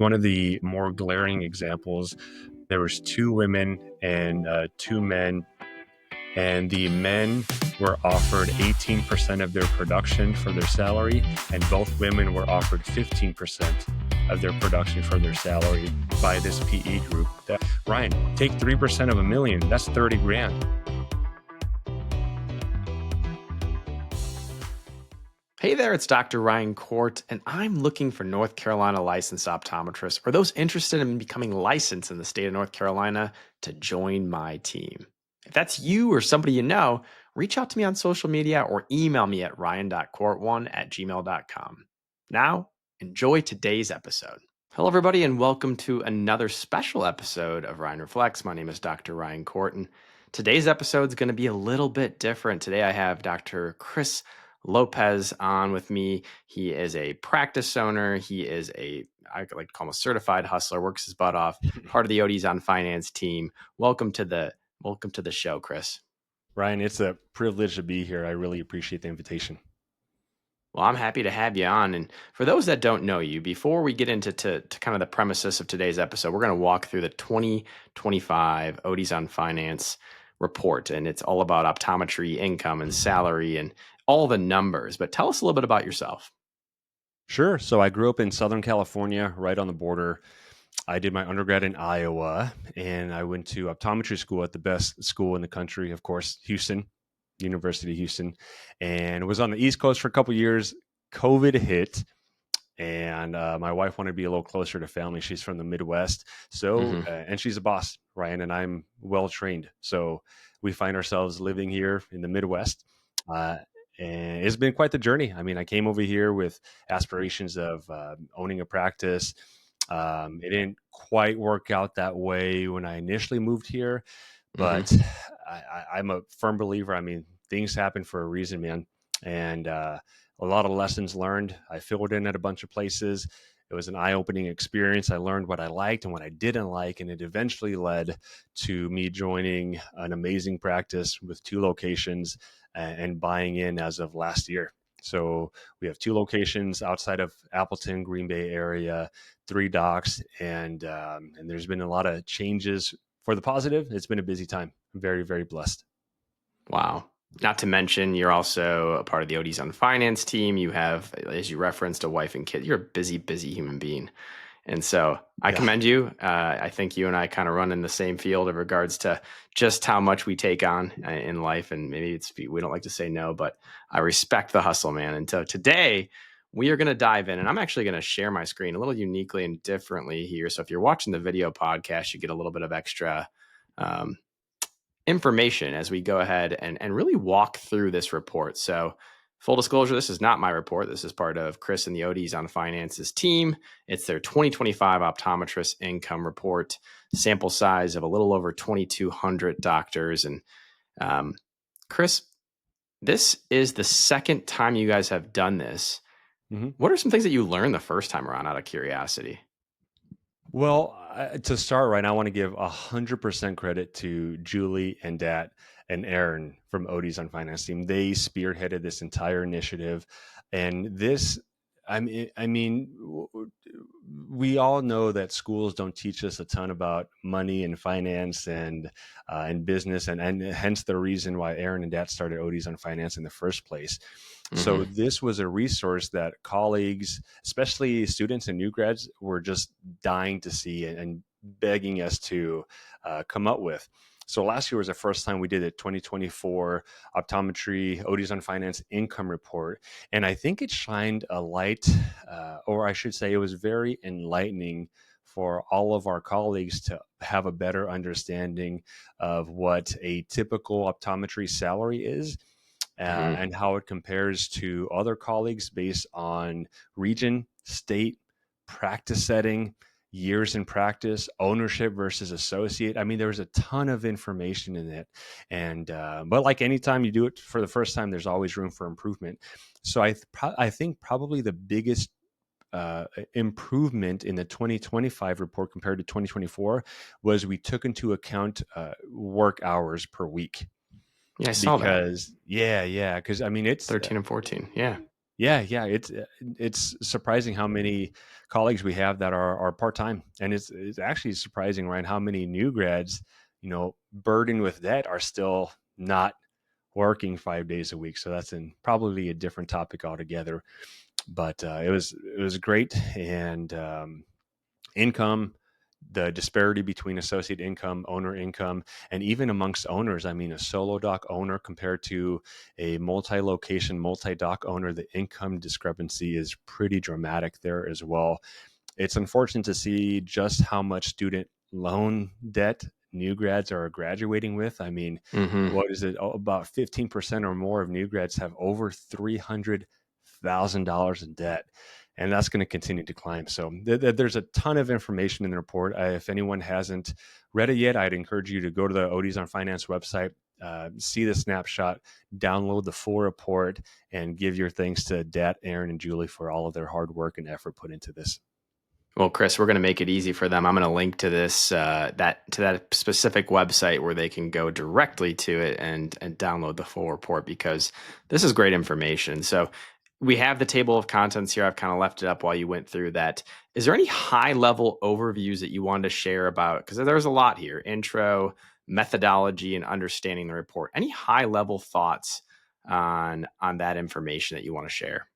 One of the more glaring examples, there was two women and two men, and the men were offered 18% of their production for their salary, and both women were offered 15% of their production for their salary by this PE group. Ryan, take 3% of $1 million, that's 30 grand. Hey there, it's Dr. Ryan Corte, and I'm looking for North Carolina licensed optometrists or those interested in becoming licensed in the state of North Carolina to join my team. If that's you or somebody you know, reach out to me on social media or email me at ryan.court1@gmail.com. Now, enjoy today's episode. Hello, everybody, and welcome to another special episode of Ryan Reflects. My name is Dr. Ryan Corte, and today's episode is going to be a little bit different. Today, I have Dr. Chris Lopez on with me. He is a practice owner. He is I like to call him a certified hustler, works his butt off, part of the ODs on finance team. Welcome to the show, Chris. Ryan, it's a privilege to be here. I really appreciate the invitation. Well, I'm happy to have you on. And for those that don't know you, before we get into to kind of the premises of today's episode, we're going to walk through the 2025 ODs on Finance report. And it's all about optometry, income, and salary, and all the numbers. But tell us a little bit about yourself. Sure. So I grew up in Southern California, right on the border. I did my undergrad in Iowa, and I went to optometry school at the best school in the country, of course, Houston, University of Houston, and was on the East Coast for a couple of years. COVID hit, and my wife wanted to be a little closer to family. She's from the Midwest, and she's a boss, Ryan, and I'm well trained. So we find ourselves living here in the Midwest. And it's been quite the journey. I mean, I came over here with aspirations of owning a practice. It didn't quite work out that way when I initially moved here, but I'm a firm believer. I mean, things happen for a reason, man. And a lot of lessons learned. I filled in at a bunch of places. It was an eye-opening experience. I learned what I liked and what I didn't like, and it eventually led to me joining an amazing practice with 2 locations and buying in as of last year. So we have 2 locations outside of Appleton, Green Bay area, 3 docs, and there's been a lot of changes for the positive. It's been a busy time. I'm very, very blessed. Wow. Not to mention, you're also a part of the ODs on Finance team. You have, as you referenced, a wife and kid. You're a busy, busy human being. And so I commend you. I think you and I kind of run in the same field in regards to just how much we take on in life. And maybe we don't like to say no, but I respect the hustle, man. And so today we are going to dive in, and I'm actually going to share my screen a little uniquely and differently here. So if you're watching the video podcast, you get a little bit of extra information as we go ahead and really walk through this report. So full disclosure, this is not my report. This is part of Chris and the ODs on Finance's team. It's their 2025 Optometrist Income Report, sample size of a little over 2,200 doctors. And Chris, this is the second time you guys have done this. What are some things that you learned the first time around out of curiosity? Well, to start right now, I want to give 100% credit to Julie and Dat and Aaron from ODs on Finance team. They spearheaded this entire initiative. And this, I mean, we all know that schools don't teach us a ton about money and finance and business, and hence the reason why Aaron and Dat started ODs on Finance in the first place. So this was a resource that colleagues, especially students and new grads, were just dying to see and begging us to come up with. So last year was the first time we did it, 2024 Optometry ODs on Finance Income Report. And I think it shined a light, or I should say it was very enlightening for all of our colleagues to have a better understanding of what a typical optometry salary is. And how it compares to other colleagues based on region, state, practice setting, years in practice, ownership versus associate. I mean, there was a ton of information in it. And, but like anytime you do it for the first time, there's always room for improvement. So I think probably the biggest improvement in the 2025 report compared to 2024 was we took into account work hours per week. Yeah, I saw that. Because I mean, it's 13 and 14. Yeah. Yeah, it's surprising how many colleagues we have that are part time, and it's actually surprising, right? How many new grads, burdened with debt, are still not working 5 days a week. So that's probably a different topic altogether. But it was great, and income, the disparity between associate income, owner income, and even amongst owners. I mean, a solo doc owner compared to a multi-location, multi-doc owner, the income discrepancy is pretty dramatic there as well. It's unfortunate to see just how much student loan debt new grads are graduating with. I mean, Mm-hmm. what is it? Oh, about 15% or more of new grads have over $300,000 in debt. And that's going to continue to climb. So there's a ton of information in the report. If anyone hasn't read it yet, I'd encourage you to go to the ODs on Finance website, see the snapshot, download the full report, and give your thanks to Dat, Aaron, and Julie for all of their hard work and effort put into this. Well, Chris, we're going to make it easy for them. I'm going to link to this that specific website where they can go directly to it and download the full report, because this is great information. So we have the table of contents here. I've kind of left it up while you went through that. Is there any high level overviews that you wanted to share about? Because there's a lot here: intro, methodology, and understanding the report. Any high level thoughts on that information that you want to share?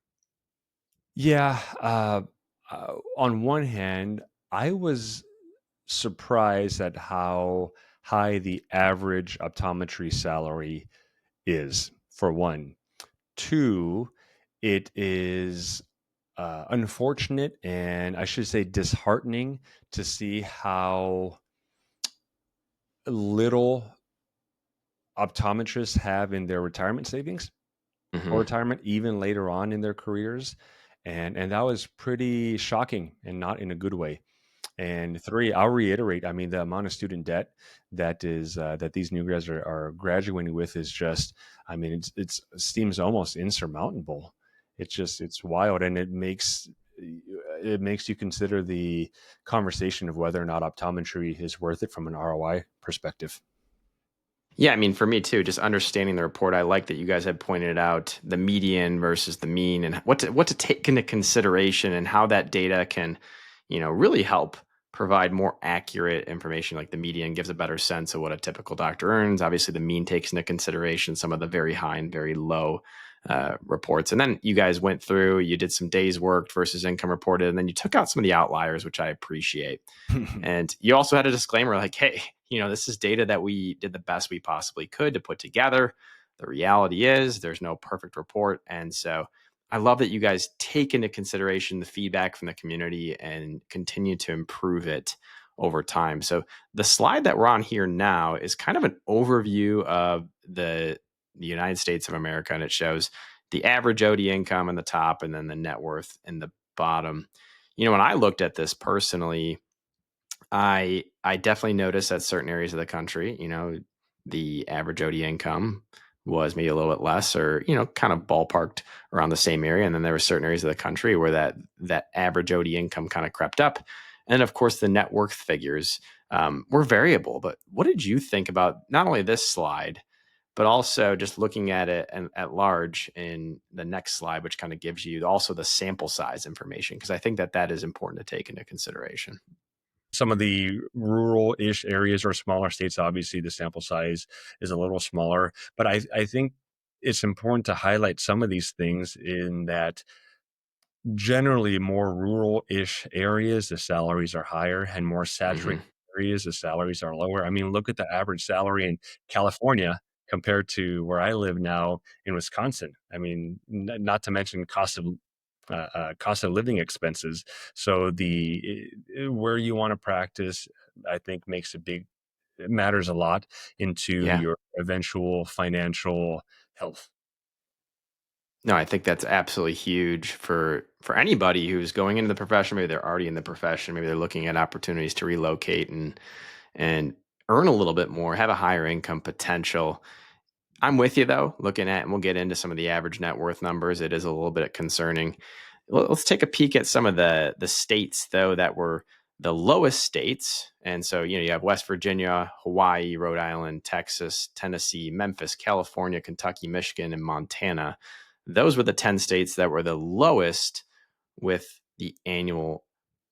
Yeah. On one hand, I was surprised at how high the average optometry salary is, for one. Two, it is unfortunate, and I should say disheartening, to see how little optometrists have in their retirement savings for Mm-hmm. retirement, even later on in their careers. And that was pretty shocking, and not in a good way. And three, I'll reiterate, I mean, the amount of student debt that these new grads are graduating with is just, I mean, it seems almost insurmountable. It's wild, and it makes you consider the conversation of whether or not optometry is worth it from an ROI perspective. Yeah, I mean, for me too, just understanding the report, I like that you guys had pointed out the median versus the mean, and what to take into consideration, and how that data can, really help provide more accurate information. Like the median gives a better sense of what a typical doctor earns. Obviously, the mean takes into consideration some of the very high and very low reports. And then you guys went through, you did some days worked versus income reported, and then you took out some of the outliers, which I appreciate. And you also had a disclaimer like, hey, this is data that we did the best we possibly could to put together. The reality is there's no perfect report. And so I love that you guys take into consideration the feedback from the community and continue to improve it over time. So the slide that we're on here now is kind of an overview of the United States of America, and it shows the average OD income in the top and then the net worth in the bottom. When I looked at this personally, I definitely noticed that certain areas of the country, the average OD income was maybe a little bit less, or kind of ballparked around the same area. And then there were certain areas of the country where that average OD income kind of crept up. And of course, the net worth figures were variable. But what did you think about not only this slide, but also just looking at it and at large in the next slide, which kind of gives you also the sample size information? Because I think that is important to take into consideration. Some of the rural-ish areas or smaller states, obviously the sample size is a little smaller. But I think it's important to highlight some of these things, in that generally more rural-ish areas, the salaries are higher, and more saturated Hmm. areas, the salaries are lower. I mean, look at the average salary in California compared to where I live now in Wisconsin. I mean, not to mention cost of living expenses. So where you want to practice, I think, it matters a lot into Yeah. your eventual financial health. No, I think that's absolutely huge for anybody who's going into the profession. Maybe they're already in the profession. Maybe they're looking at opportunities to relocate and earn a little bit more, have a higher income potential. I'm with you though. Looking at, and we'll get into some of the average net worth numbers. It is a little bit concerning. Let's take a peek at some of the states though that were the lowest states. And so you have West Virginia, Hawaii, Rhode Island, Texas, Tennessee, Memphis, California, Kentucky, Michigan, and Montana. those were the 10 states that were the lowest with the annual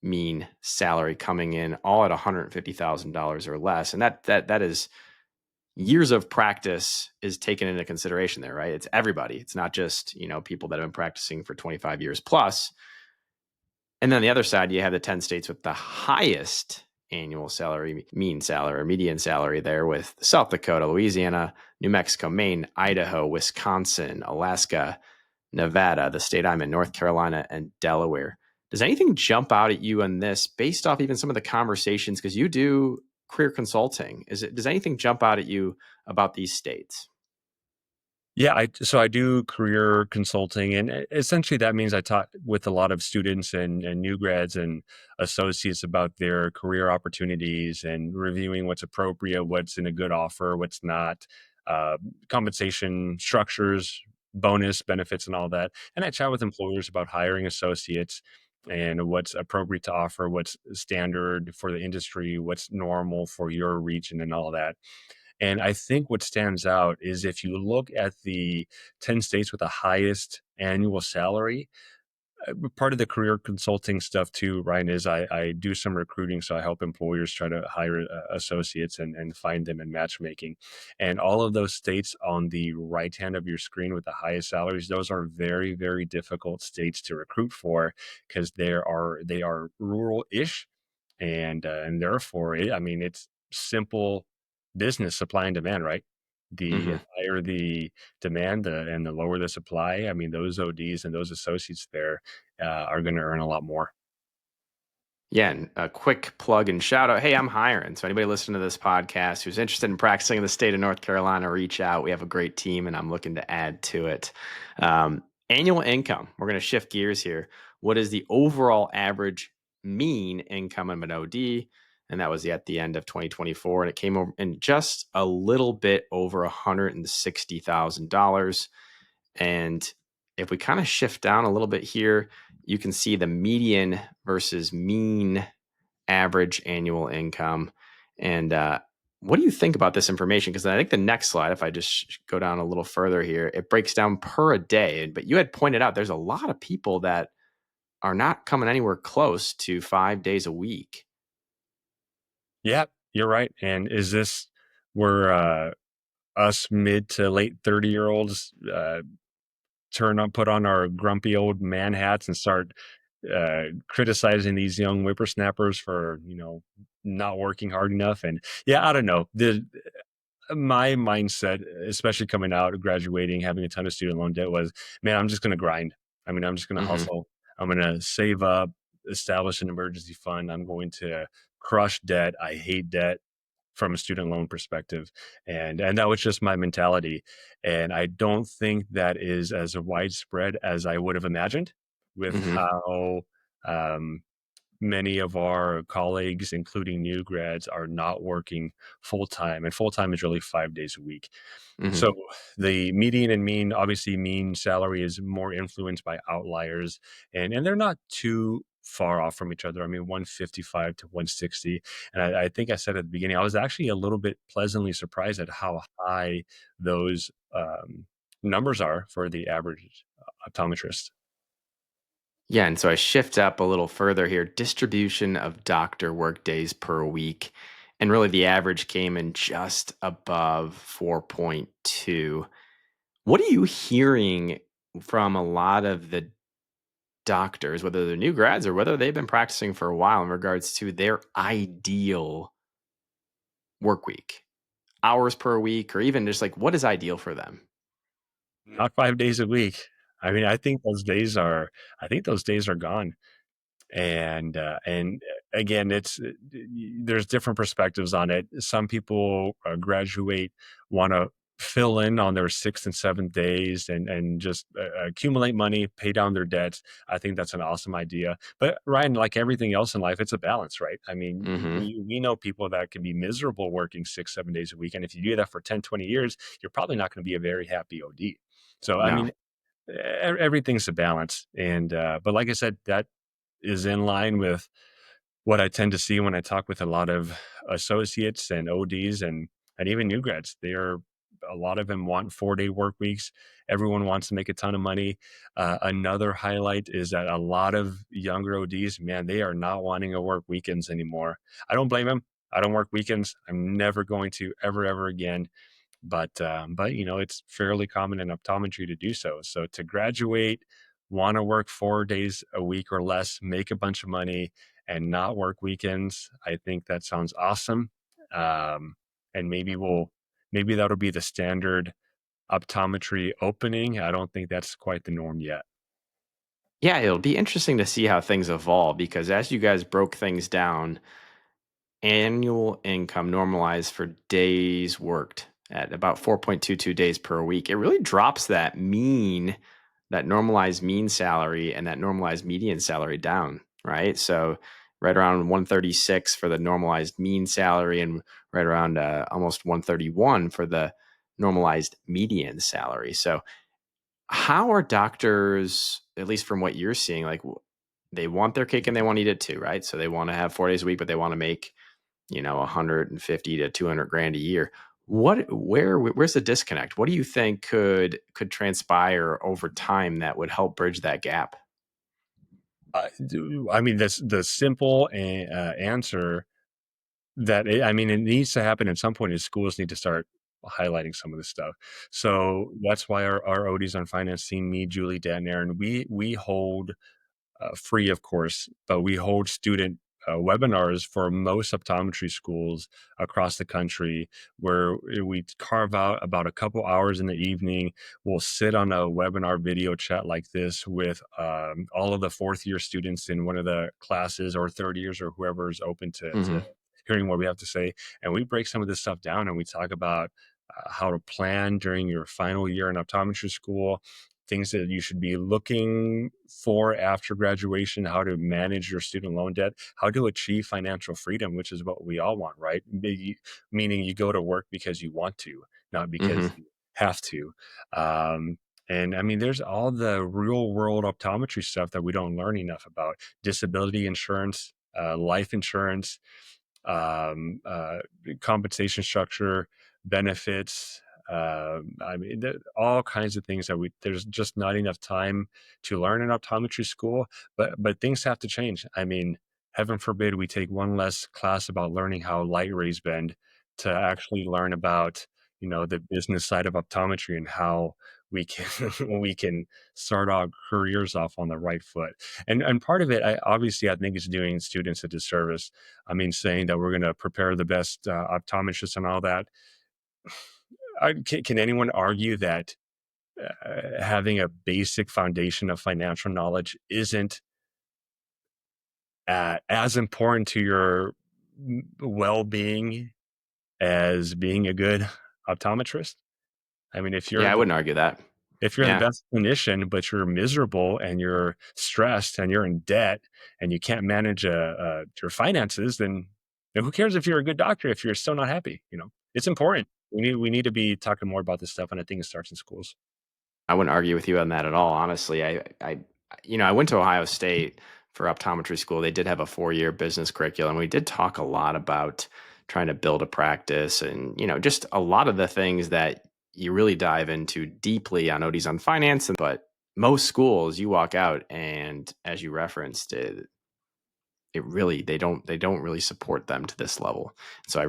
mean salary coming in all at $150,000 or less. And that is years of practice is taken into consideration there, right? It's everybody. It's not just, people that have been practicing for 25 years plus. And then on the other side, you have the 10 states with the highest annual salary, mean salary, or median salary there with South Dakota, Louisiana, New Mexico, Maine, Idaho, Wisconsin, Alaska, Nevada, the state I'm in, North Carolina, and Delaware. Does anything jump out at you on this based off even some of the conversations? Because you do career consulting. Does anything jump out at you about these states? Yeah, so I do career consulting, and essentially that means I talk with a lot of students and new grads and associates about their career opportunities and reviewing what's appropriate, what's in a good offer, what's not, uh, compensation structures, bonus benefits, and all that. And I chat with employers about hiring associates and what's appropriate to offer, what's standard for the industry, what's normal for your region, and all that. And I think what stands out is if you look at the 10 states with the highest annual salary, part of the career consulting stuff too, Ryan, is I do some recruiting. So I help employers try to hire associates and find them in matchmaking. And all of those states on the right hand of your screen with the highest salaries, those are very, very difficult states to recruit for because they are rural-ish and therefore, I mean, it's simple business supply and demand, right? The Mm-hmm. higher the demand, and the lower the supply. I mean, those ODs and those associates there are going to earn a lot more. Yeah, and a quick plug and shout out. Hey, I'm hiring. So anybody listening to this podcast who's interested in practicing in the state of North Carolina, reach out. We have a great team, and I'm looking to add to it. Annual income. We're going to shift gears here. What is the overall average mean income of an OD? And that was at the end of 2024, and it came over in just a little bit over $160,000. And if we kind of shift down a little bit here, you can see the median versus mean average annual income. And what do you think about this information? Because I think the next slide, if I just go down a little further here, it breaks down per a day. But you had pointed out there's a lot of people that are not coming anywhere close to 5 days a week. Yeah, you're right. And is this where us mid to late 30-year-olds put on our grumpy old man hats and start criticizing these young whippersnappers for not working hard enough? And yeah, I don't know. My mindset, especially coming out, graduating, having a ton of student loan debt, was, man, I'm just going to grind. I mean, I'm just going to Mm-hmm. hustle. I'm going to save up, establish an emergency fund. I'm going to crush debt. I hate debt from a student loan perspective. And that was just my mentality. And I don't think that is as widespread as I would have imagined with Mm-hmm. how um, many of our colleagues, including new grads, are not working full time, and full time is really 5 days a week. Mm-hmm. So the median and mean, obviously, mean salary is more influenced by outliers, and they're not too far off from each other. I mean, 155 to 160, and I think I said at the beginning, I was actually a little bit pleasantly surprised at how high those numbers are for the average optometrist. Yeah, and so I shift up a little further here. Distribution of doctor work days per week. And really the average came in just above 4.2. What are you hearing from a lot of the doctors, whether they're new grads or whether they've been practicing for a while, in regards to their ideal work week, hours per week, or even just like what is ideal for them? Not 5 days a week. I mean, I think those days are gone. And again, there's different perspectives on it. Some people graduate, want to fill in on their sixth and seventh days and just accumulate money, pay down their debts. I think that's an awesome idea. But Ryan, like everything else in life, it's a balance, right? I mean, Mm-hmm. we know people that can be miserable working 6, 7 days a week. And if you do that for 10, 20 years, you're probably not going to be a very happy OD. So, I No. mean, everything's a balance. But like I said, that is in line with what I tend to see when I talk with a lot of associates and ODs and even new grads. They are A lot of them want 4-day work weeks. Everyone wants to make a ton of money. Another highlight is that a lot of younger ODs, man, they are not wanting to work weekends anymore. I don't blame them. I don't work weekends. I'm never going to ever again. But it's fairly common in optometry to do so. So to graduate, want to work 4 days a week or less, make a bunch of money, and not work weekends, I think that sounds awesome. Um, and maybe that'll be the standard optometry opening. I don't think that's quite the norm yet. Yeah, it'll be interesting to see how things evolve because as you guys broke things down, annual income normalized for days worked at about 4.22 days per week. It really drops that normalized mean salary and that normalized median salary down, right? So right around 136 for the normalized mean salary and right around almost 131 for the normalized median salary. So how are doctors, at least from what you're seeing, like they want their cake and they want to eat it too, right? So they want to have 4 days a week, but they want to make 150 to 200 grand a year. Where's the disconnect? What do you think could transpire over time that would help bridge that gap? I mean, that's the simple answer I mean, it needs to happen at some point is schools need to start highlighting some of this stuff. So that's why our ODs on finance team, me, Julie, Dan, and Aaron, we hold free, of course, but we hold student webinars for most optometry schools across the country where we carve out about a couple hours in the evening. We'll sit on a webinar video chat like this with all of the fourth year students in one of the classes or third years or whoever is open to Hmm. hearing what we have to say. And we break some of this stuff down and we talk about how to plan during your final year in optometry school, things that you should be looking for after graduation, how to manage your student loan debt, how to achieve financial freedom, which is what we all want, right? Meaning you go to work because you want to, not because Hmm. you have to. Um, and I mean, there's all the real world optometry stuff that we don't learn enough about: disability insurance, life insurance, um, uh, compensation structure, benefits. I mean, all kinds of things that there's just not enough time to learn in optometry school. But things have to change. I mean, heaven forbid we take one less class about learning how light rays bend to actually learn about the business side of optometry and how we can we can start our careers off on the right foot. And part of it, I think, is doing students a disservice. I mean, saying that we're going to prepare the best optometrists and all that. Can anyone argue that having a basic foundation of financial knowledge isn't as important to your well-being as being a good optometrist? I mean, Yeah, I wouldn't argue that. if you're the Yeah, best clinician, but you're miserable and you're stressed and you're in debt and you can't manage your finances, then who cares if you're a good doctor if you're still not happy? It's important. We need to be talking more about this stuff, and I think it starts in schools. I wouldn't argue with you on that at all. Honestly, I went to Ohio State for optometry school. They did have a 4 year business curriculum. We did talk a lot about trying to build a practice and, just a lot of the things that you really dive into deeply on ODs on finance. But most schools, you walk out and as you referenced, it really they don't really support them to this level. So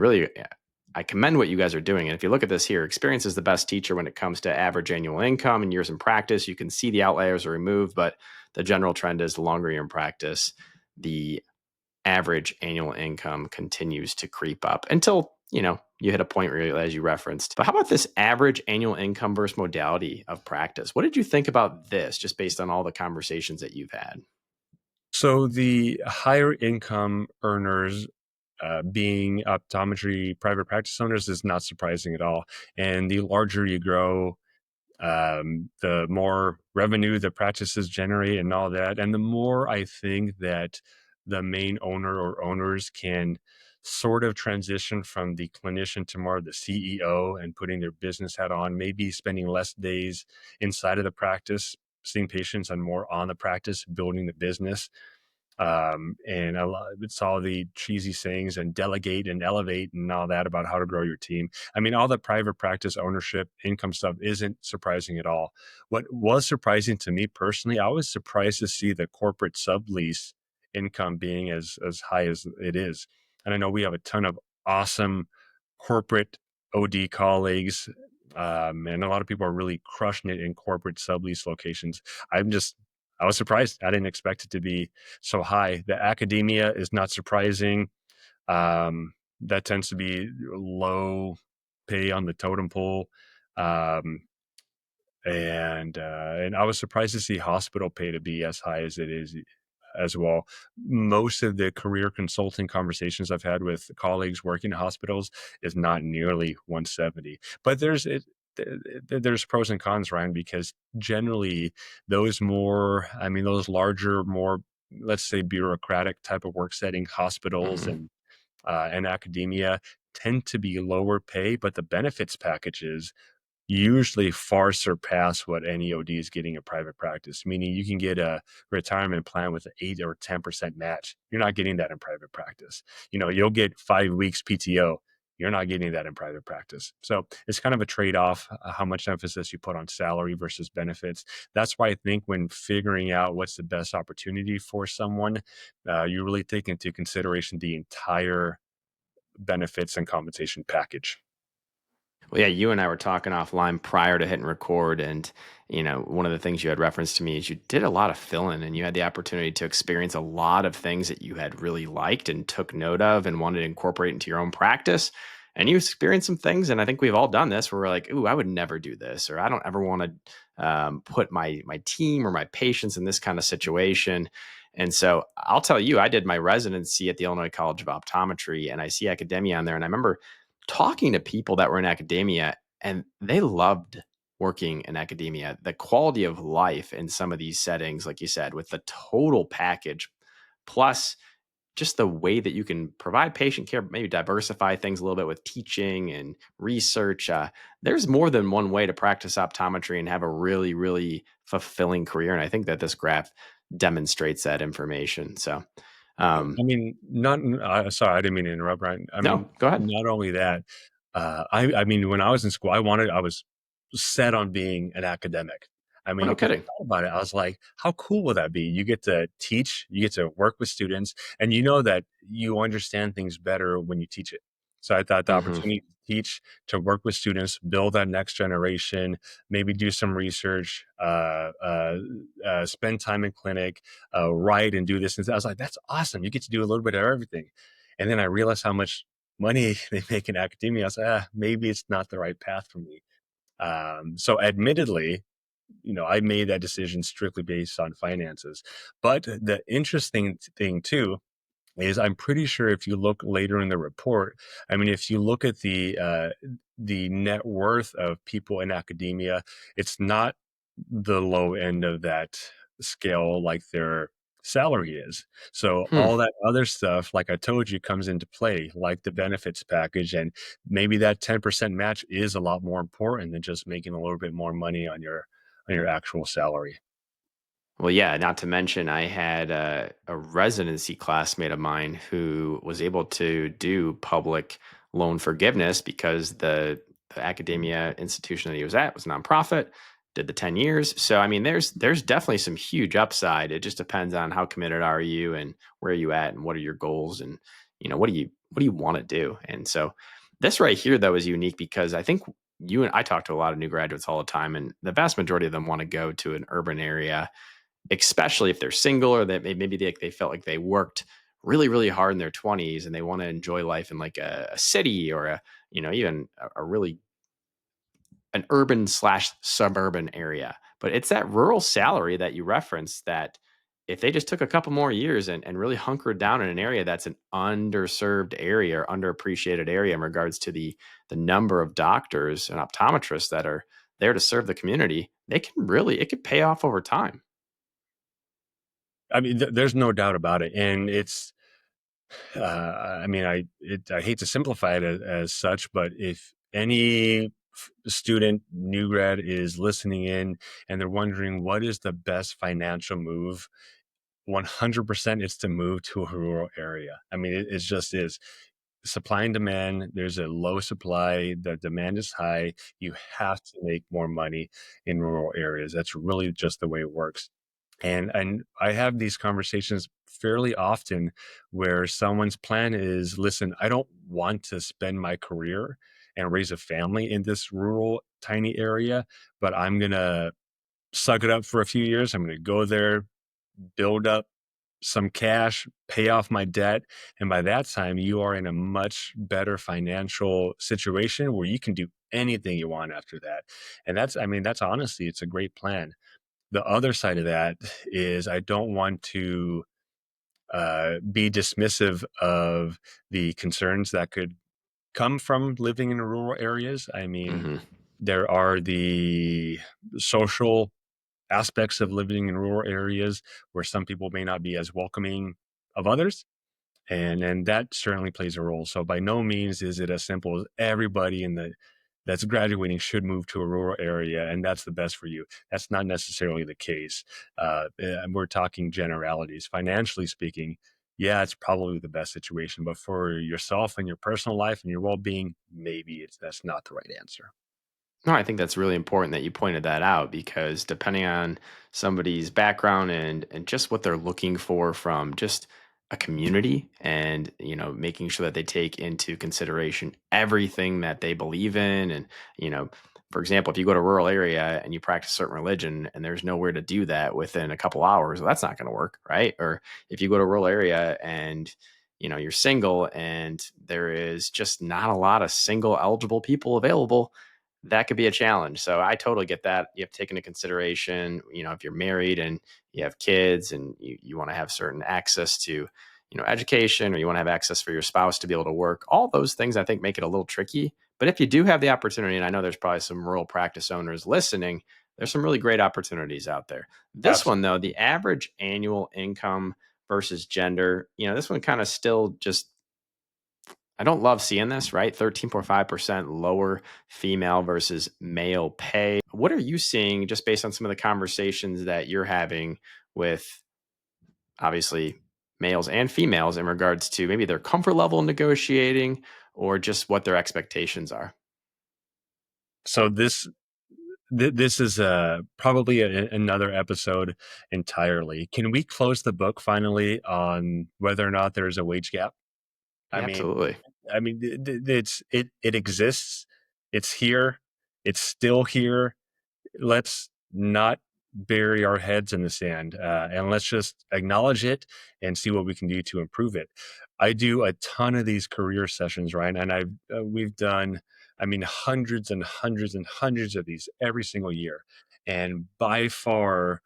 I commend what you guys are doing. And if you look at this here, experience is the best teacher when it comes to average annual income and years in practice. You can see the outliers are removed, but the general trend is the longer you're in practice, the average annual income continues to creep up until you hit a point where, as you referenced. But how about this average annual income versus modality of practice? What did you think about this, just based on all the conversations that you've had? So the higher income earners, being optometry private practice owners, is not surprising at all. And the larger you grow, the more revenue the practices generate and all that. And the more I think that the main owner or owners can sort of transition from the clinician to more of the CEO and putting their business hat on, maybe spending less days inside of the practice, seeing patients and more on the practice, building the business. And it's all the cheesy sayings and delegate and elevate and all that about how to grow your team. I mean, all the private practice ownership income stuff isn't surprising at all. What was surprising to me personally, I was surprised to see the corporate sublease income being as high as it is. And I know we have a ton of awesome corporate OD colleagues, and a lot of people are really crushing it in corporate sublease locations. I'm just I was surprised. I didn't expect it to be so high. The academia is not surprising. That tends to be low pay on the totem pole. Um, and I was surprised to see hospital pay to be as high as it is as well. Most of the career consulting conversations I've had with colleagues working in hospitals is not nearly 170. But there's pros and cons, Ryan, because generally those larger, more, let's say, bureaucratic type of work setting hospitals Hmm. and academia tend to be lower pay, but the benefits packages usually far surpass what any OD is getting in private practice, meaning you can get a retirement plan with an 8 or 10% match. You're not getting that in private practice. You'll get 5 weeks PTO. You're not getting that in private practice. So it's kind of a trade off, how much emphasis you put on salary versus benefits. That's why I think when figuring out what's the best opportunity for someone, you really take into consideration the entire benefits and compensation package. Well, yeah, you and I were talking offline prior to hitting record, and one of the things you had referenced to me is you did a lot of fill-in, and you had the opportunity to experience a lot of things that you had really liked and took note of and wanted to incorporate into your own practice. And you experienced some things, and I think we've all done this, where we're like, "Ooh, I would never do this," or "I don't ever want to put my team or my patients in this kind of situation." And so I'll tell you, I did my residency at the Illinois College of Optometry, and I see academia on there, and I remember talking to people that were in academia and they loved working in academia. The quality of life in some of these settings, like you said, with the total package, plus just the way that you can provide patient care, maybe diversify things a little bit with teaching and research. There's more than one way to practice optometry and have a really, really fulfilling career. And I think that this graph demonstrates that information. So, um, I mean, not sorry, I didn't mean to interrupt, Ryan. I no, mean, go ahead. not only that, I mean, when I was in school, I was set on being an academic. I Oh, mean, no because I kidding. thought about it, I was like, how cool will that be? You get to teach, you get to work with students, and you know that you understand things better when you teach it. So I thought the Hmm. opportunity to teach, to work with students, build that next generation, maybe do some research, spend time in clinic, write and do this. And I was like, that's awesome. You get to do a little bit of everything. And then I realized how much money they make in academia. I was like, maybe it's not the right path for me. So admittedly, I made that decision strictly based on finances. But the interesting thing too is I'm pretty sure if you look later in the report, I mean, if you look at the net worth of people in academia, it's not the low end of that scale like their salary is. So Hmm. all that other stuff, like I told you, comes into play, like the benefits package, and maybe that 10% match is a lot more important than just making a little bit more money on your actual salary. Well, yeah, not to mention, I had a residency classmate of mine who was able to do public loan forgiveness because the academia institution that he was at was nonprofit, did the 10 years. So, I mean, there's definitely some huge upside. It just depends on how committed are you and where are you at and what are your goals and what do you want to do. And so, this right here though is unique because I think you and I talk to a lot of new graduates all the time, and the vast majority of them want to go to an urban area, especially if they're single or that maybe they felt like they worked really really hard in their 20s and they want to enjoy life in like a city or even a really an urban slash suburban area. But it's that rural salary that you referenced that if they just took a couple more years and really hunkered down in an area that's an underserved area or underappreciated area in regards to the number of doctors and optometrists that are there to serve the community, it could pay off over time. I mean, there's no doubt about it, and it's I mean, I hate to simplify it as such, but if any student, new grad is listening in and they're wondering what is the best financial move, 100% it's to move to a rural area. I mean, it just is. Supply and demand, there's a low supply, the demand is high. You have to make more money in rural areas. That's really just the way it works. And I have these conversations fairly often where someone's plan is, listen, I don't want to spend my career and raise a family in this rural tiny area, but I'm going to suck it up for a few years. I'm going to go there, build up some cash, pay off my debt. And by that time, you are in a much better financial situation where you can do anything you want after that. And that's, I mean, that's honestly, it's a great plan. The other side of that is I don't want to be dismissive of the concerns that could come from living in rural areas. I mean, Hmm. there are the social aspects of living in rural areas where some people may not be as welcoming of others, and that certainly plays a role. So by no means is it as simple as everybody in the that's graduating should move to a rural area and that's the best for you. That's not necessarily the case. We're talking generalities. Financially speaking, yeah, it's probably the best situation, but for yourself and your personal life and your well-being, maybe that's not the right answer. No, I think that's really important that you pointed that out because depending on somebody's background and just what they're looking for from just a community and making sure that they take into consideration everything that they believe in and you know for example if you go to a rural area and you practice a certain religion and there's nowhere to do that within a couple hours, well, that's not going to work, right? Or if you go to a rural area and you're single and there is just not a lot of single eligible people available, that could be a challenge. So I totally get that. You have to take into consideration, if you're married and you have kids and you want to have certain access to, education, or you want to have access for your spouse to be able to work. All those things I think make it a little tricky. But if you do have the opportunity, and I know there's probably some rural practice owners listening, there's some really great opportunities out there. This one, though, the average annual income versus gender, this one kind of still just I don't love seeing this, right? 13.5% lower female versus male pay. What are you seeing just based on some of the conversations that you're having with obviously males and females in regards to maybe their comfort level in negotiating or just what their expectations are? So this is probably another episode entirely. Can we close the book finally on whether or not there's a wage gap? I Yeah, mean, absolutely. it exists. It's here. It's still here. Let's not bury our heads in the sand, and let's just acknowledge it and see what we can do to improve it. I do a ton of these career sessions, right? And we've done, I mean, hundreds and hundreds and hundreds of these every single year. And by far,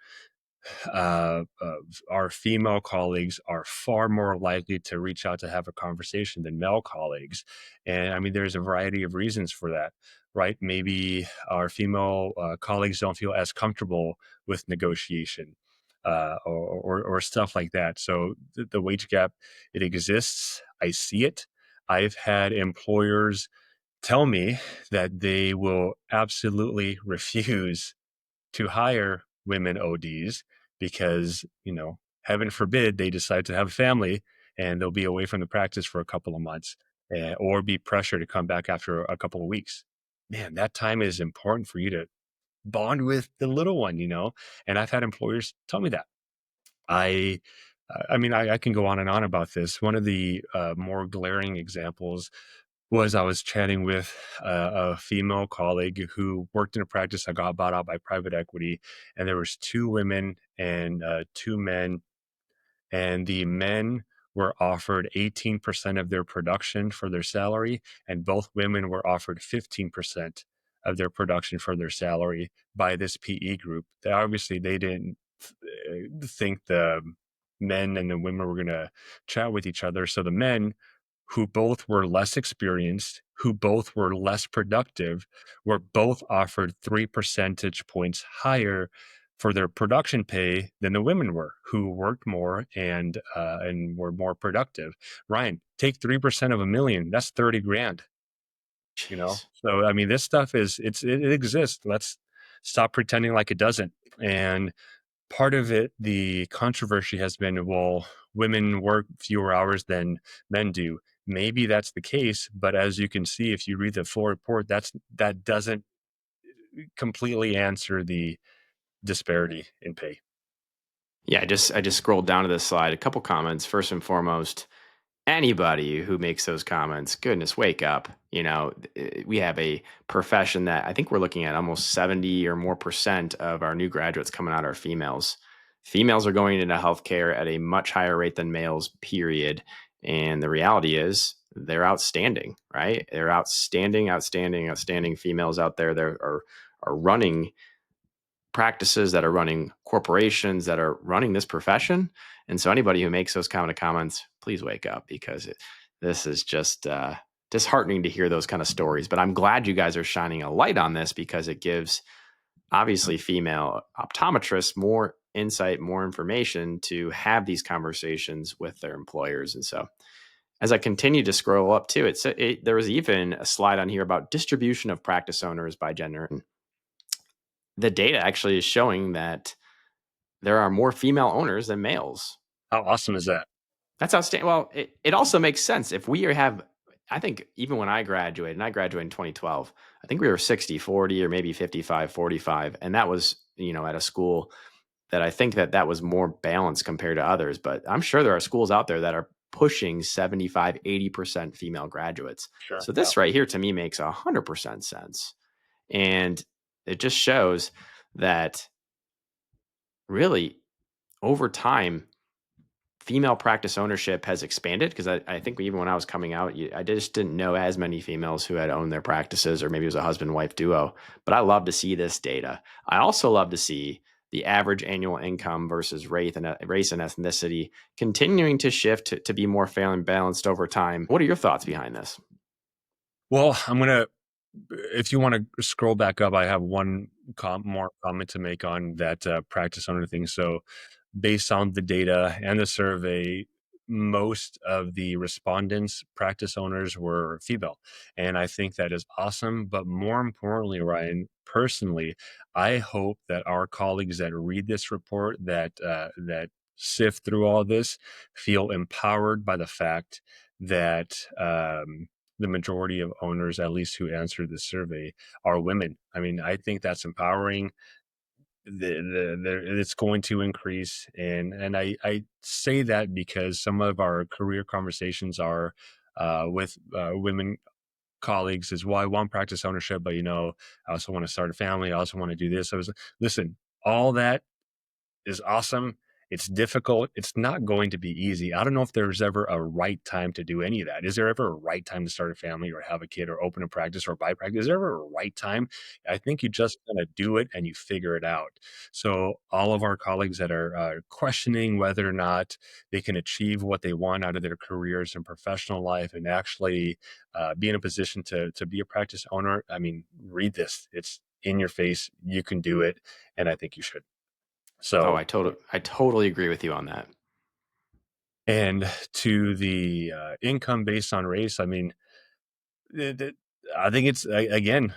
our female colleagues are far more likely to reach out to have a conversation than male colleagues. And I mean, there's a variety of reasons for that, right? Maybe our female colleagues don't feel as comfortable with negotiation. Or stuff like that. So the wage gap, it exists. I see it. I've had employers tell me that they will absolutely refuse to hire women ODs because, heaven forbid they decide to have a family and they'll be away from the practice for a couple of months, or be pressured to come back after a couple of weeks. Man, that time is important for you to bond with the little one. And I've had employers tell me that. I, I mean, I can go on about this. One of the more glaring examples was I was chatting with a female colleague who worked in a practice that got bought out by private equity, and there was two women and two men, and the men were offered 18% of their production for their salary, and both women were offered 15% of their production for their salary by this PE group. They didn't think the men and the women were going to chat with each other. So the men, who both were less experienced, who both were less productive, were both offered 3 percentage points higher for their production pay than the women were, who worked more and were more productive. Ryan, take 3% of a million. That's 30 grand. Jeez. So I mean, this stuff it exists. Let's stop pretending like it doesn't. And part of it, the controversy has been, well, women work fewer hours than men do. Maybe that's the case, but as you can see, if you read the full report, that doesn't completely answer the disparity in pay. Yeah, I just scrolled down to this slide. A couple comments. First and foremost, anybody who makes those comments, goodness, wake up. We have a profession that I think we're looking at almost 70 or more percent of our new graduates coming out are females. Females are going into healthcare at a much higher rate than males, period. And the reality is they're outstanding, right? They're outstanding, outstanding, outstanding females out there that are running practices, that are running corporations, that are running this profession. And so anybody who makes those kind of comments, please wake up, because this is just disheartening to hear those kind of stories. But I'm glad you guys are shining a light on this, because it gives obviously female optometrists more insight, more information to have these conversations with their employers. And so as I continue to scroll up too, there was even a slide on here about distribution of practice owners by gender. And the data actually is showing that there are more female owners than males. How awesome is that? That's outstanding. Well, it also makes sense. If we have, I think even when I graduated, and I graduated in 2012, I think we were 60-40 or maybe 55-45. And that was, at a school that I think that was more balanced compared to others. But I'm sure there are schools out there that are pushing 75-80% female graduates. Sure. So Yeah. this right here to me makes 100% sense. And it just shows that really over time, female practice ownership has expanded, because I think even when I was coming out, I just didn't know as many females who had owned their practices, or maybe it was a husband wife duo. But I love to see this data. I also love to see the average annual income versus race and ethnicity continuing to shift to be more fair and balanced over time. What are your thoughts behind this? Well, if you want to scroll back up, I have one more comment to make on that practice owner thing. So, based on the data and the survey, most of the respondents, practice owners, were female. And I think that is awesome. But more importantly, Ryan, personally, I hope that our colleagues that read this report, that sift through all this, feel empowered by the fact that the majority of owners, at least who answered the survey, are women. I mean, I think that's empowering. It's going to increase, and I say that because some of our career conversations are with women colleagues is, well, I want practice ownership, but I also want to start a family. I also want to do this. Listen, all that is awesome. It's difficult. It's not going to be easy. I don't know if there's ever a right time to do any of that. Is there ever a right time to start a family or have a kid or open a practice or buy practice? Is there ever a right time? I think you just kind of do it and you figure it out. So all of our colleagues that are questioning whether or not they can achieve what they want out of their careers and professional life and actually be in a position to be a practice owner, I mean, read this. It's in your face. You can do it. And I think you should. Oh, So, I totally agree with you on that. and to the income based on race, I mean, it, it- I think it's again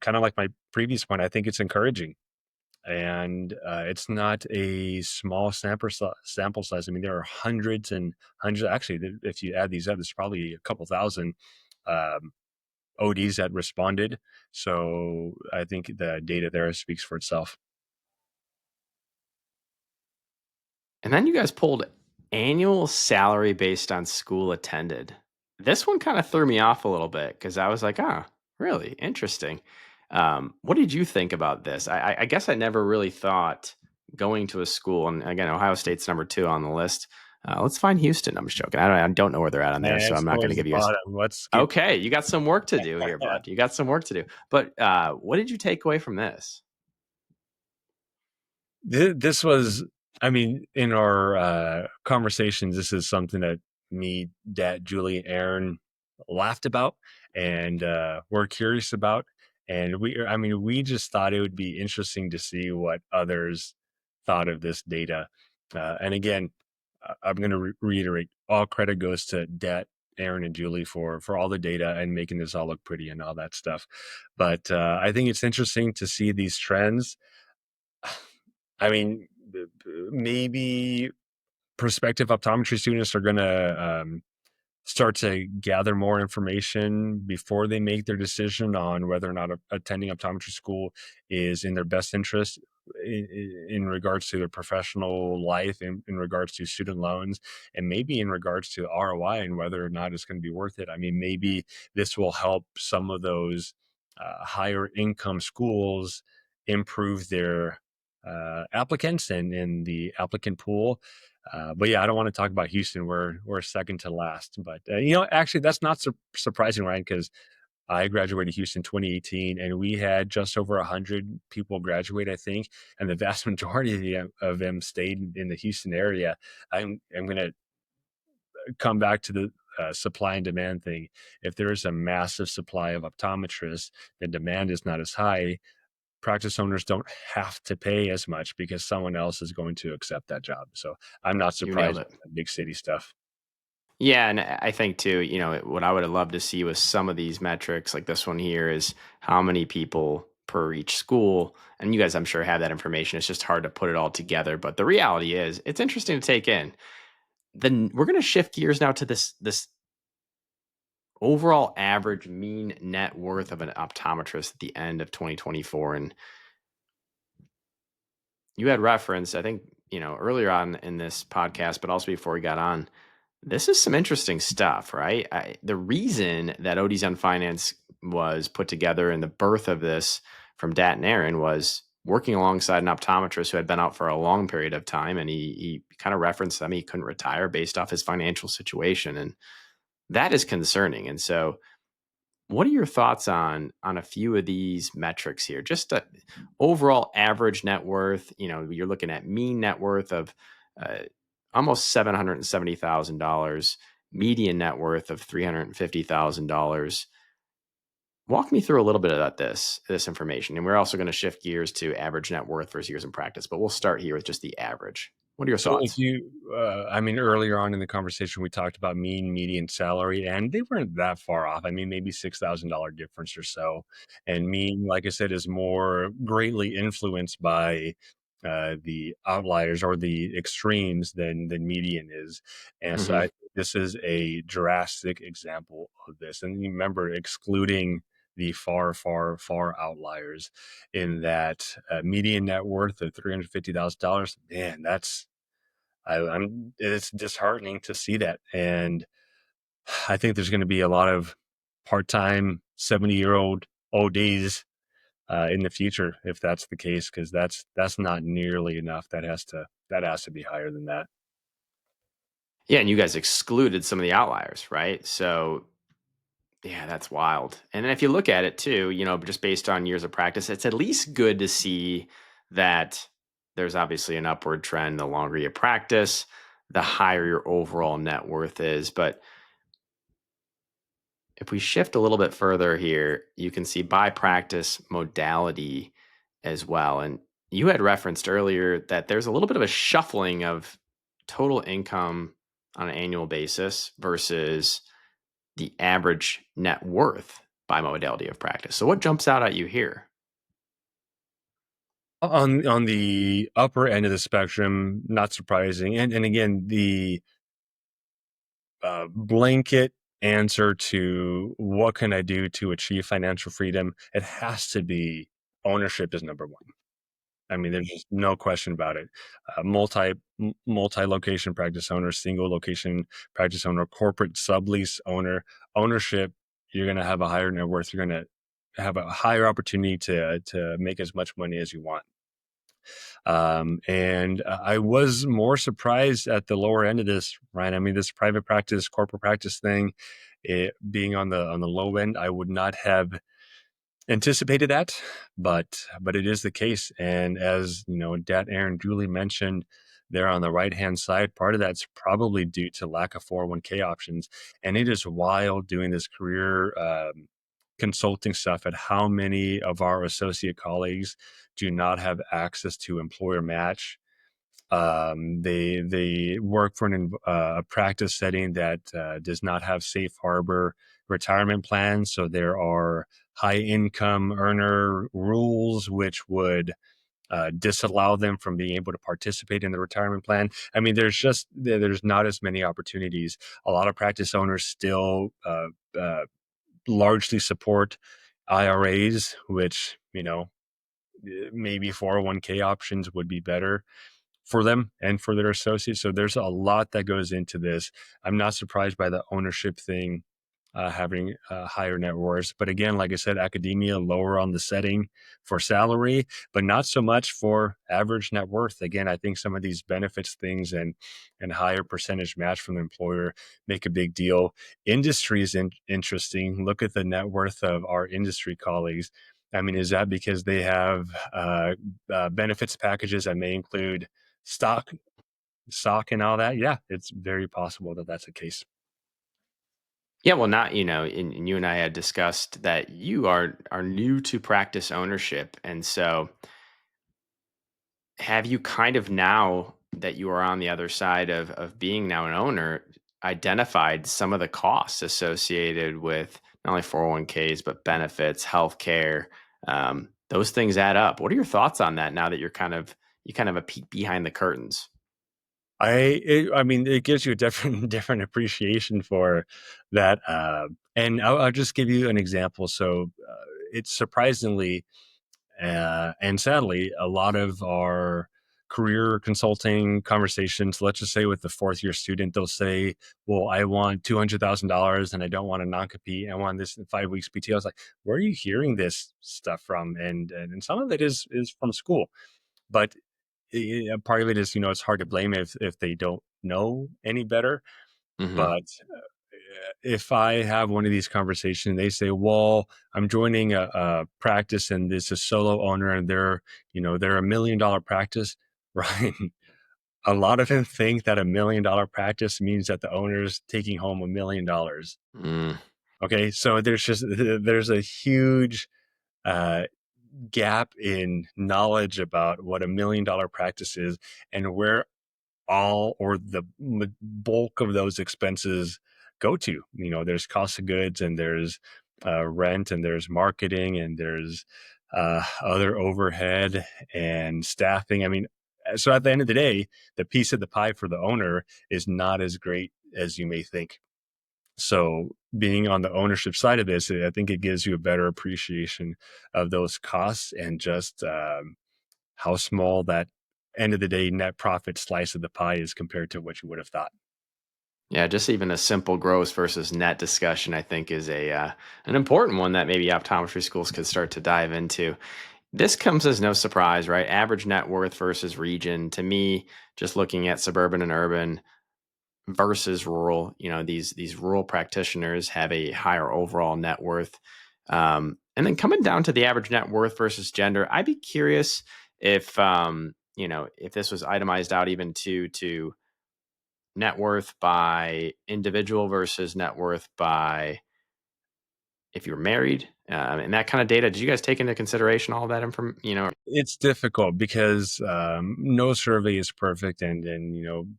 kind of like my previous point. I think it's encouraging, and it's not a small sample size. I mean, there are hundreds and hundreds. Actually, if you add these up, there's probably a couple thousand um, ODs that responded. So I think the data there speaks for itself. And then you guys pulled annual salary based on school attended. This one kind of threw me off a little bit, because I was like, ah, really interesting. What did you think about this? I guess I never really thought going to a school, and again, Ohio State's number 2 on the list. Let's find Houston. I'm just joking. I don't know where they're at on there, so It's I'm not going to towards the give you bottom. Let's a. skip. Okay, you got some work to do here, bud. You got some work to do. But what did you take away from this? This was, I mean, in our conversations, this is something that me, Dad, Julie, and Aaron laughed about and were curious about. And I mean, we just thought it would be interesting to see what others thought of this data. And again, I'm going to reiterate, all credit goes to Dad, Aaron, and Julie for all the data and making this all look pretty and all that stuff. But I think it's interesting to see these trends. I mean, maybe prospective optometry students are going to start to gather more information before they make their decision on whether or not attending optometry school is in their best interest in regards to their professional life, in regards to student loans, and maybe in regards to ROI and whether or not it's going to be worth it. I mean, maybe this will help some of those higher income schools improve their applicants and in the applicant pool. But yeah, I don't want to talk about Houston. We're second to last. But actually, that's not surprising, Ryan, because I graduated Houston 2018, and we had just over 100 people graduate, I think, and the vast majority of them stayed in the Houston area. I'm going to come back to the supply and demand thing. If there is a massive supply of optometrists, the demand is not as high. Practice owners don't have to pay as much because someone else is going to accept that job. So I'm not You nailed surprised it. by the big city stuff. Yeah, and I think too, what I would have loved to see was some of these metrics, like this one here, is how many people per each school. And you guys, I'm sure, have that information. It's just hard to put it all together. But the reality is, it's interesting to take in. Then we're going to shift gears now to this overall average mean net worth of an optometrist at the end of 2024. And you had referenced, I think, earlier on in this podcast, but also before we got on, this is some interesting stuff, right? The reason that ODs on Finance was put together and the birth of this from Dat and Aaron was working alongside an optometrist who had been out for a long period of time. And he kind of referenced them. He couldn't retire based off his financial situation. And that is concerning. And so what are your thoughts on a few of these metrics here? Just a overall average net worth. You're looking at mean net worth of uh, almost $770,000, median net worth of $350,000. Walk me through a little bit about this information, and we're also going to shift gears to average net worth versus years in practice. But we'll start here with just the average. What are your So if thoughts? you, I mean, earlier on in the conversation, we talked about mean median salary, and they weren't that far off. I mean, maybe $6,000 difference or so. And mean, like I said, is more greatly influenced by the outliers or the extremes than median is. And so I Hmm. think this is a drastic example of this. And remember, excluding the far, far, far outliers in that median net worth of $350,000. Man, it's disheartening to see that. And I think there's going to be a lot of part-time 70-year-old ODs in the future if that's the case, because that's not nearly enough. That has to be higher than that. Yeah, and you guys excluded some of the outliers, right? So yeah, that's wild. And then if you look at it too, just based on years of practice, it's at least good to see that there's obviously an upward trend. The longer you practice, the higher your overall net worth is. But if we shift a little bit further here, you can see by practice modality as well. And you had referenced earlier that there's a little bit of a shuffling of total income on an annual basis versus the average net worth by modality of practice. So what jumps out at you here? On the upper end of the spectrum, not surprising. And again, the blanket answer to what can I do to achieve financial freedom, it has to be ownership is number one. I mean, there's just no question about it. Multi location practice owner, single location practice owner, corporate sublease owner, ownership. You're going to have a higher net worth. You're going to have a higher opportunity to make as much money as you want. And I was more surprised at the lower end of this, Ryan. I mean, this private practice, corporate practice thing, it being on the low end, I would not have anticipated that, but it is the case. And as you know, Dat Aaron Julie mentioned there on the right hand side, part of that's probably due to lack of 401k options. And it is wild doing this career consulting stuff at how many of our associate colleagues do not have access to employer match. They work for a practice setting that does not have safe harbor retirement plans, so there are high income earner rules which would disallow them from being able to participate in the retirement plan. I mean, there's not as many opportunities. A lot of practice owners still uh, largely support IRAs, which maybe 401k options would be better for them and for their associates. So there's a lot that goes into this. I'm not surprised by the ownership thing, having higher net worths. But again, like I said, academia lower on the setting for salary, but not so much for average net worth. Again, I think some of these benefits things and higher percentage match from the employer make a big deal. Industry is interesting. Look at the net worth of our industry colleagues. I mean, is that because they have benefits packages that may include stock stock and all that? Yeah, it's very possible that that's the case. Yeah, well, not and you and I had discussed that you are new to practice ownership, and so have you kind of, now that you are on the other side of being now an owner, identified some of the costs associated with not only 401ks but benefits, healthcare? Those things add up. What are your thoughts on that now that you kind of a peek behind the curtains? I mean, it gives you a different different appreciation for that. And I'll just give you an example. So it's surprisingly and sadly, a lot of our career consulting conversations, let's just say with the fourth year student, they'll say, well, I want $200,000 and I don't want a non compete. I want this in 5 weeks PT. I was like, where are you hearing this stuff from? And some of it is from school. But part of it is, it's hard to blame if they don't know any better. Hmm. But if I have one of these conversations, they say, "Well, I'm joining a practice, and this is a solo owner, and they're $1 million practice." Right? A lot of them think that $1 million practice means that the owner's taking home $1 million. Mm. Okay, so there's a huge uh, gap in knowledge about what $1 million practice is and where all or the bulk of those expenses go to. There's cost of goods and there's rent and there's marketing and there's other overhead and staffing. I mean, so at the end of the day, the piece of the pie for the owner is not as great as you may think. So being on the ownership side of this, I think it gives you a better appreciation of those costs and just how small that end of the day net profit slice of the pie is compared to what you would have thought. Yeah, just even a simple gross versus net discussion, I think, is a an important one that maybe optometry schools could start to dive into. This comes as no surprise, right? Average net worth versus region. To me, just looking at suburban and urban versus rural, these rural practitioners have a higher overall net worth. And then coming down to the average net worth versus gender, I'd be curious if if this was itemized out even to net worth by individual versus net worth by if you were married, and that kind of data. Did you guys take into consideration all of that information? It's difficult because no survey is perfect, and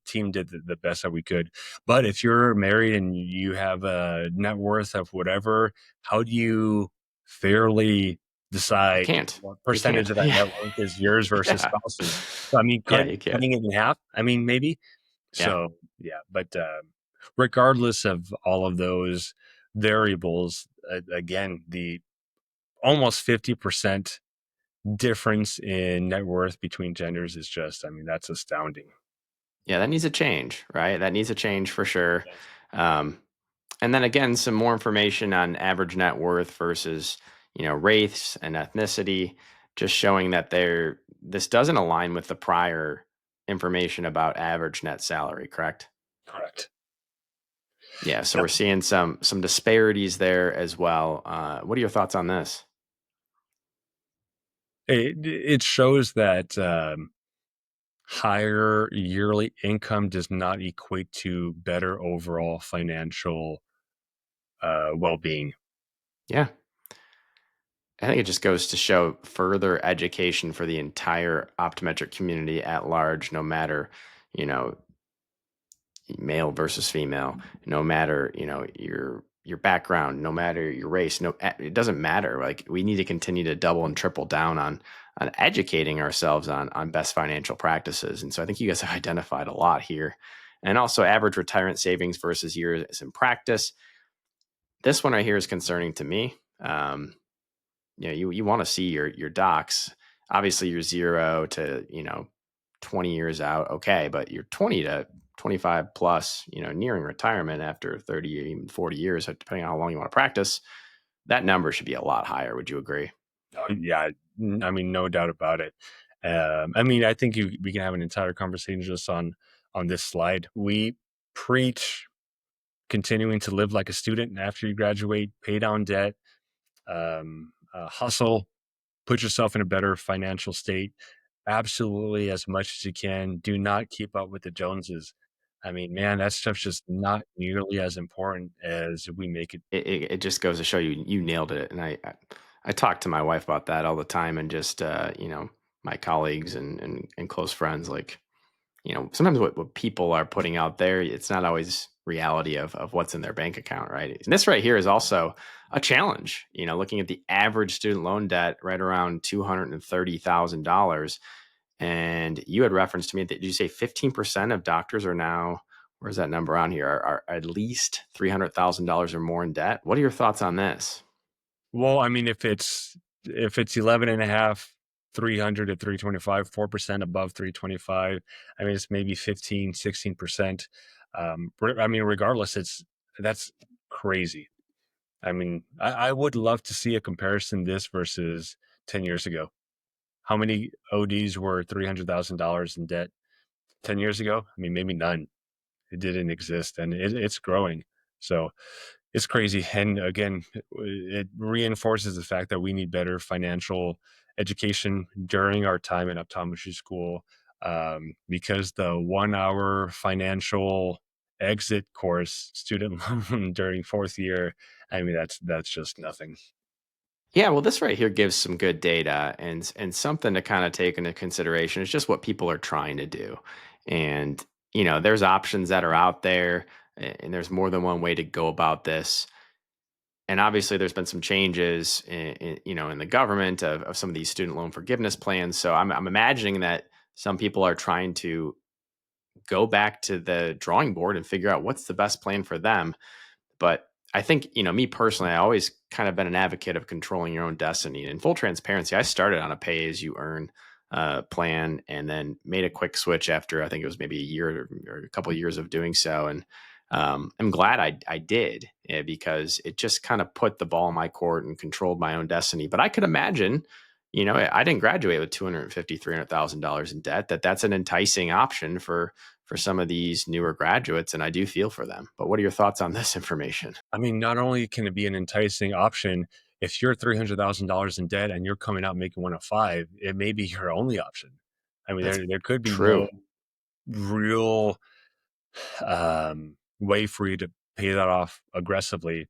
team did the best that we could. But if you're married and you have a net worth of whatever, how do you fairly You decide can't. what You can't. percentage of that Yeah. net worth is yours versus Yeah. spouses? So I mean, Yeah, you can't. cutting it in half. I mean, maybe. Yeah. So yeah, but regardless of all of those variables, again, the almost 50% difference in net worth between genders is just, I mean, that's astounding. Yeah, that needs a change, right? That needs a change for sure. Yes. Um, and then again, some more information on average net worth versus, race and ethnicity, just showing that this doesn't align with the prior information about average net salary, correct? Correct. Yeah, so Yep. we're seeing some disparities there as well. What are your thoughts on this? It shows that higher yearly income does not equate to better overall financial well-being. Yeah, I think it just goes to show further education for the entire optometric community at large, no matter, you know, male versus female, no matter, your background, no matter your race, no, it doesn't matter. Like we need to continue to double and triple down on educating ourselves on best financial practices. And so I think you guys have identified a lot here. And also average retirement savings versus years in practice. This one right here is concerning to me. You want to see your docs. Obviously, you're 0 to 20 years out, okay, but you're 20 to 25 plus, nearing retirement after 30, even 40 years, depending on how long you want to practice. That number should be a lot higher. Would you agree? Oh, yeah, I mean, no doubt about it. I mean, I think we can have an entire conversation just on this slide. We preach continuing to live like a student after you graduate, pay down debt, hustle, put yourself in a better financial state, absolutely as much as you can. Do not keep up with the Joneses. I mean, man, that stuff's just not nearly as important as we make it. It just goes to show you nailed it. And I talk to my wife about that all the time, and just my colleagues and close friends, like, sometimes what people are putting out there, it's not always reality of what's in their bank account, right? And this right here is also a challenge. Looking at the average student loan debt right around $230,000. And you had referenced to me that, did you say 15% of doctors are now, where's that number on here, are at least $300,000 or more in debt? What are your thoughts on this? Well, I mean, if it's 11 and a half, 300 to 325, 4% above 325, I mean, it's maybe 15, 16%. I mean, regardless, that's crazy. I mean, I would love to see a comparison this versus 10 years ago. How many ODs were $300,000 in debt 10 years ago? I mean, maybe none. It didn't exist, and it's growing. So it's crazy. And again, it reinforces the fact that we need better financial education during our time in optometry school, because the 1 hour financial exit course student loan during fourth year, I mean, that's just nothing. Yeah, well, this right here gives some good data and something to kind of take into consideration. It's just what people are trying to do. And, there's options that are out there, and there's more than one way to go about this. And obviously there's been some changes in the government of some of these student loan forgiveness plans. So I'm imagining that some people are trying to go back to the drawing board and figure out what's the best plan for them. But I think, me personally, I always kind of been an advocate of controlling your own destiny. And in full transparency, I started on a pay as you earn plan, and then made a quick switch after, I think it was maybe a year or a couple of years of doing so. And I'm glad I did, because it just kind of put the ball in my court and controlled my own destiny. But I could imagine, I didn't graduate with $250,000-$300,000 in debt. That's an enticing option for some of these newer graduates, and I do feel for them. But what are your thoughts on this information? I mean, not only can it be an enticing option, if you're $300,000 in debt and you're coming out making 105, it may be your only option. I mean, That's there could be true. no real way for you to pay that off aggressively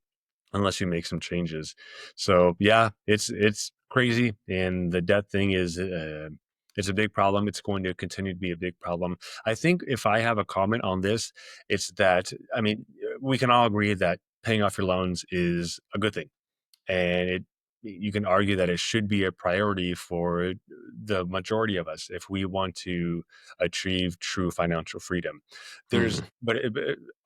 unless you make some changes. So yeah, it's crazy, and the debt thing is it's a big problem. It's going to continue to be a big problem. I think if I have a comment on this, it's that, I mean, we can all agree that paying off your loans is a good thing, and you can argue that it should be a priority for the majority of us if we want to achieve true financial freedom. Hmm. But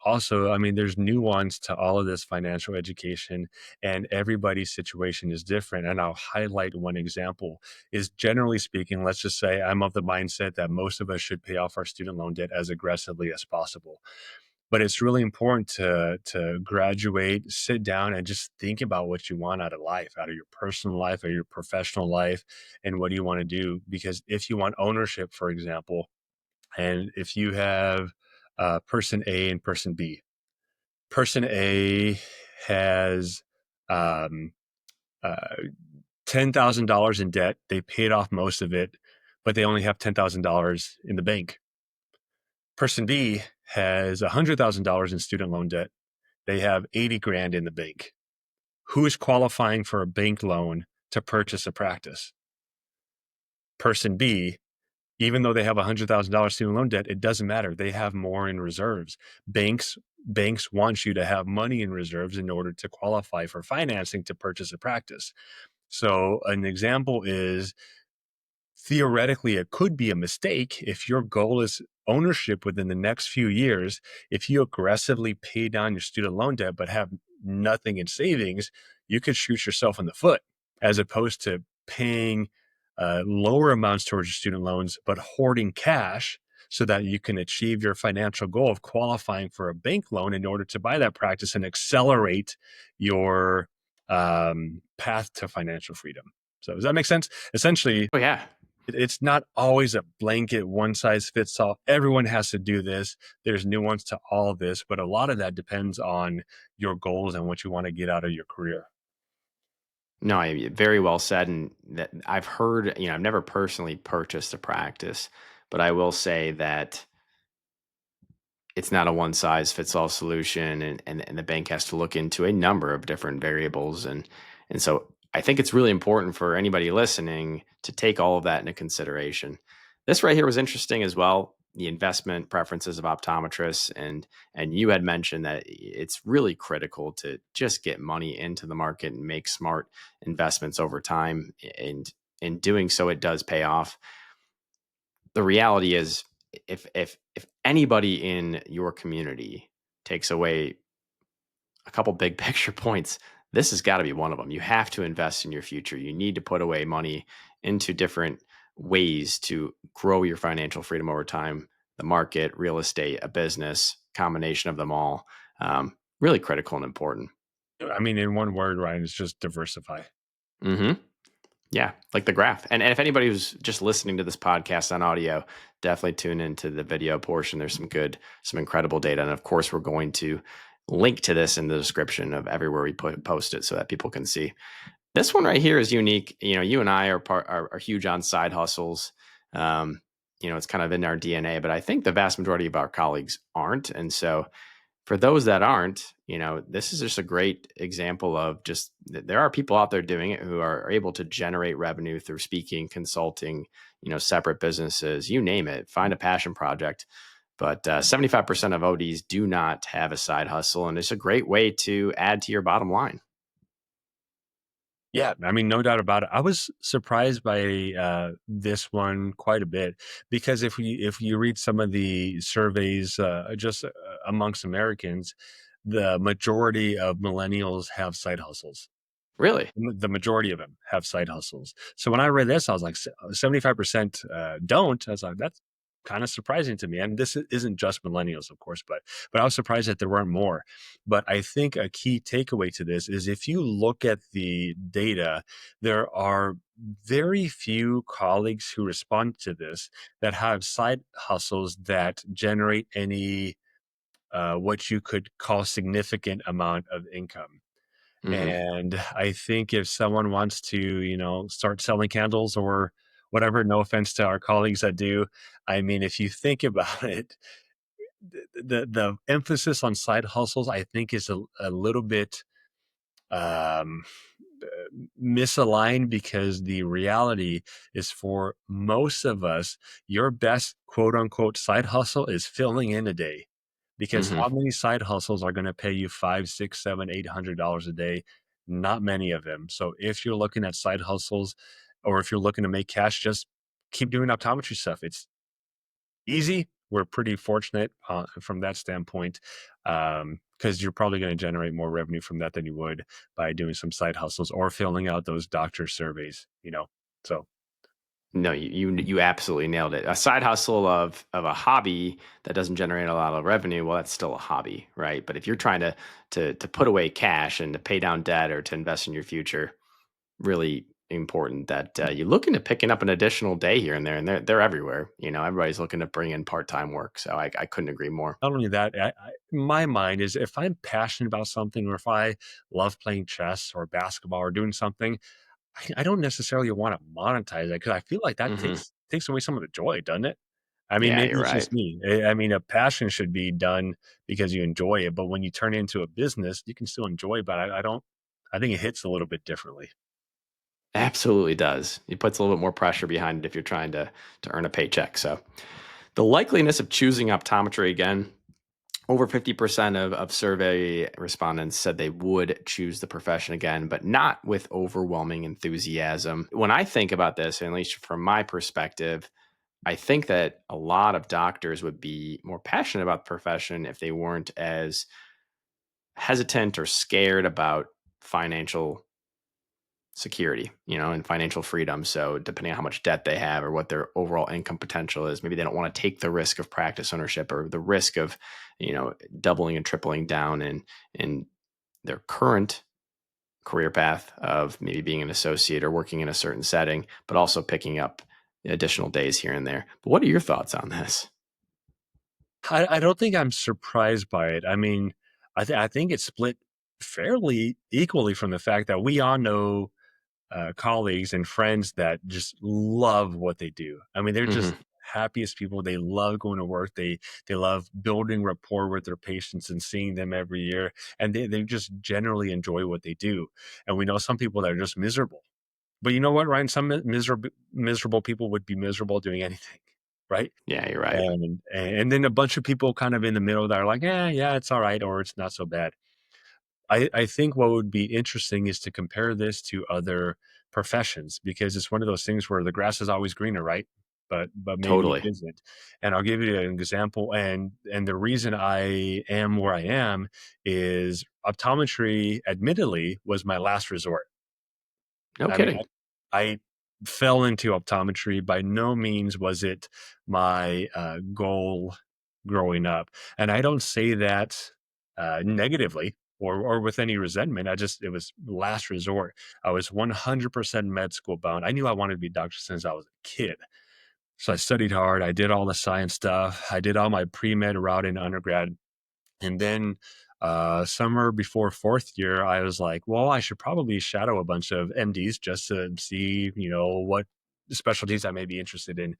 also, I mean, there's nuance to all of this financial education, and everybody's situation is different. And I'll highlight one example. Is, generally speaking, let's just say I'm of the mindset that most of us should pay off our student loan debt as aggressively as possible, but it's really important to graduate, sit down, and just think about what you want out of life, out of your personal life or your professional life, and what do you want to do. Because if you want ownership, for example, and if you have person A and person B, person A has um, uh, $10,000 in debt. They paid off most of it, but they only have $10,000 in the bank. Person B has $100,000 in student loan debt. They have 80 grand in the bank. Who is qualifying for a bank loan to purchase a practice? Person B, even though they have $100,000 student loan debt, it doesn't matter. They have more in reserves. Banks want you to have money in reserves in order to qualify for financing to purchase a practice. So an example is, theoretically, it could be a mistake if your goal is ownership within the next few years. If you aggressively pay down your student loan debt but have nothing in savings, you could shoot yourself in the foot, as opposed to paying lower amounts towards your student loans but hoarding cash so that you can achieve your financial goal of qualifying for a bank loan in order to buy that practice and accelerate your path to financial freedom. So does that make sense? Essentially, Oh yeah. it's not always a blanket one size fits all. Everyone has to do this. There's nuance to all of this, but a lot of that depends on your goals and what you want to get out of your career. No, very well said. And that I've heard, I've never personally purchased a practice, but I will say that it's not a one size fits all solution, and the bank has to look into a number of different variables. And so I think it's really important for anybody listening to take all of that into consideration. This right here was interesting as well. The investment preferences of optometrists, and you had mentioned that it's really critical to just get money into the market and make smart investments over time. And in doing so, it does pay off. The reality is, if anybody in your community takes away a couple big picture points, this has got to be one of them. You have to invest in your future. You need to put away money into different ways to grow your financial freedom over time. The market, real estate, a business, combination of them all, really critical and important. I mean, in one word, Ryan, it's just diversify. Hmm. Yeah, like the graph. And if anybody who's just listening to this podcast on audio, definitely tune into the video portion. There's some incredible data. And of course, we're going to link to this in the description of everywhere we post it so that people can see. This one right here is unique. You and I are huge on side hustles. It's kind of in our DNA, but I think the vast majority of our colleagues aren't. And so for those that aren't, this is just a great example of just there are people out there doing it who are able to generate revenue through speaking, consulting, separate businesses, you name it, find a passion project. But 75% of ODs do not have a side hustle, and it's a great way to add to your bottom line. Yeah, I mean, no doubt about it. I was surprised by this one quite a bit, because if you read some of the surveys just amongst Americans, the majority of millennials have side hustles. Really? The majority of them have side hustles. So when I read this, I was like, 75% don't. I was like, that's kind of surprising to me. And this isn't just millennials, of course, but I was surprised that there weren't more. But I think a key takeaway to this is, if you look at the data, there are very few colleagues who respond to this that have side hustles that generate any what you could call significant amount of income. Hmm. And I think if someone wants to, start selling candles or whatever, no offense to our colleagues that do, I mean, if you think about it, the emphasis on side hustles, I think, is a little bit um, misaligned, because the reality is, for most of us, your best quote unquote side hustle is filling in a day. Because Hmm. how many side hustles are going to pay you five, six, seven, $800 a day? Not many of them. So if you're looking at side hustles, or if you're looking to make cash, just keep doing optometry stuff. It's easy. We're pretty fortunate from that standpoint, because you're probably going to generate more revenue from that than you would by doing some side hustles or filling out those doctor surveys. So No, you absolutely nailed it. A side hustle of a hobby that doesn't generate a lot of revenue, well, that's still a hobby, right? But if you're trying to put away cash and to pay down debt or to invest in your future, really important that you look into picking up an additional day here and there, and they're everywhere. Everybody's looking to bring in part time work, so I couldn't agree more. not only that, my mind is, if I'm passionate about something, or if I love playing chess or basketball or doing something, I don't necessarily want to monetize it, because I feel like that Hmm. takes away some of the joy, doesn't it? I mean, Yeah, maybe you're it's right. just me. I mean, a passion should be done because you enjoy it, but when you turn it into a business, you can still enjoy it, but I don't. I think it hits a little bit differently. Absolutely does. It puts a little bit more pressure behind it if you're trying to earn a paycheck. So the likeliness of choosing optometry again Over 50% of survey respondents said they would choose the profession again, but not with overwhelming enthusiasm. When I think about this, at least from my perspective, I think that a lot of doctors would be more passionate about the profession if they weren't as hesitant or scared about financial security, and financial freedom. So depending on how much debt they have or what their overall income potential is, maybe they don't want to take the risk of practice ownership or the risk of, doubling and tripling down in their current career path of maybe being an associate or working in a certain setting, but also picking up additional days here and there. But what are your thoughts on this? I don't think I'm surprised by it. I mean, I think it's split fairly equally from the fact that we all know colleagues and friends that just love what they do. I mean, they're just Hmm. happiest people. They love going to work. They love building rapport with their patients and seeing them every year. And they just generally enjoy what they do. And we know some people that are just miserable. But you know what, Ryan? Some miserable people would be miserable doing anything, right? Yeah, you're right. And then a bunch of people kind of in the middle that are like, yeah, it's all right, or it's not so bad. I think what would be interesting is to compare this to other professions because it's one of those things where the grass is always greener, right? But maybe it Totally. isn't. And I'll give you an example. And the reason I am where I am is optometry, admittedly, was my last resort. No I mean, kidding. I fell into optometry. By no means was it my goal growing up, and I don't say that negatively or with any resentment. It was last resort. I was 100% med school bound. I knew I wanted to be a doctor since I was a kid. So I studied hard. I did all the science stuff. I did all my pre med route in undergrad. And then summer before fourth year, I was like, well, I should probably shadow a bunch of MDs just to see, what specialties I may be interested in.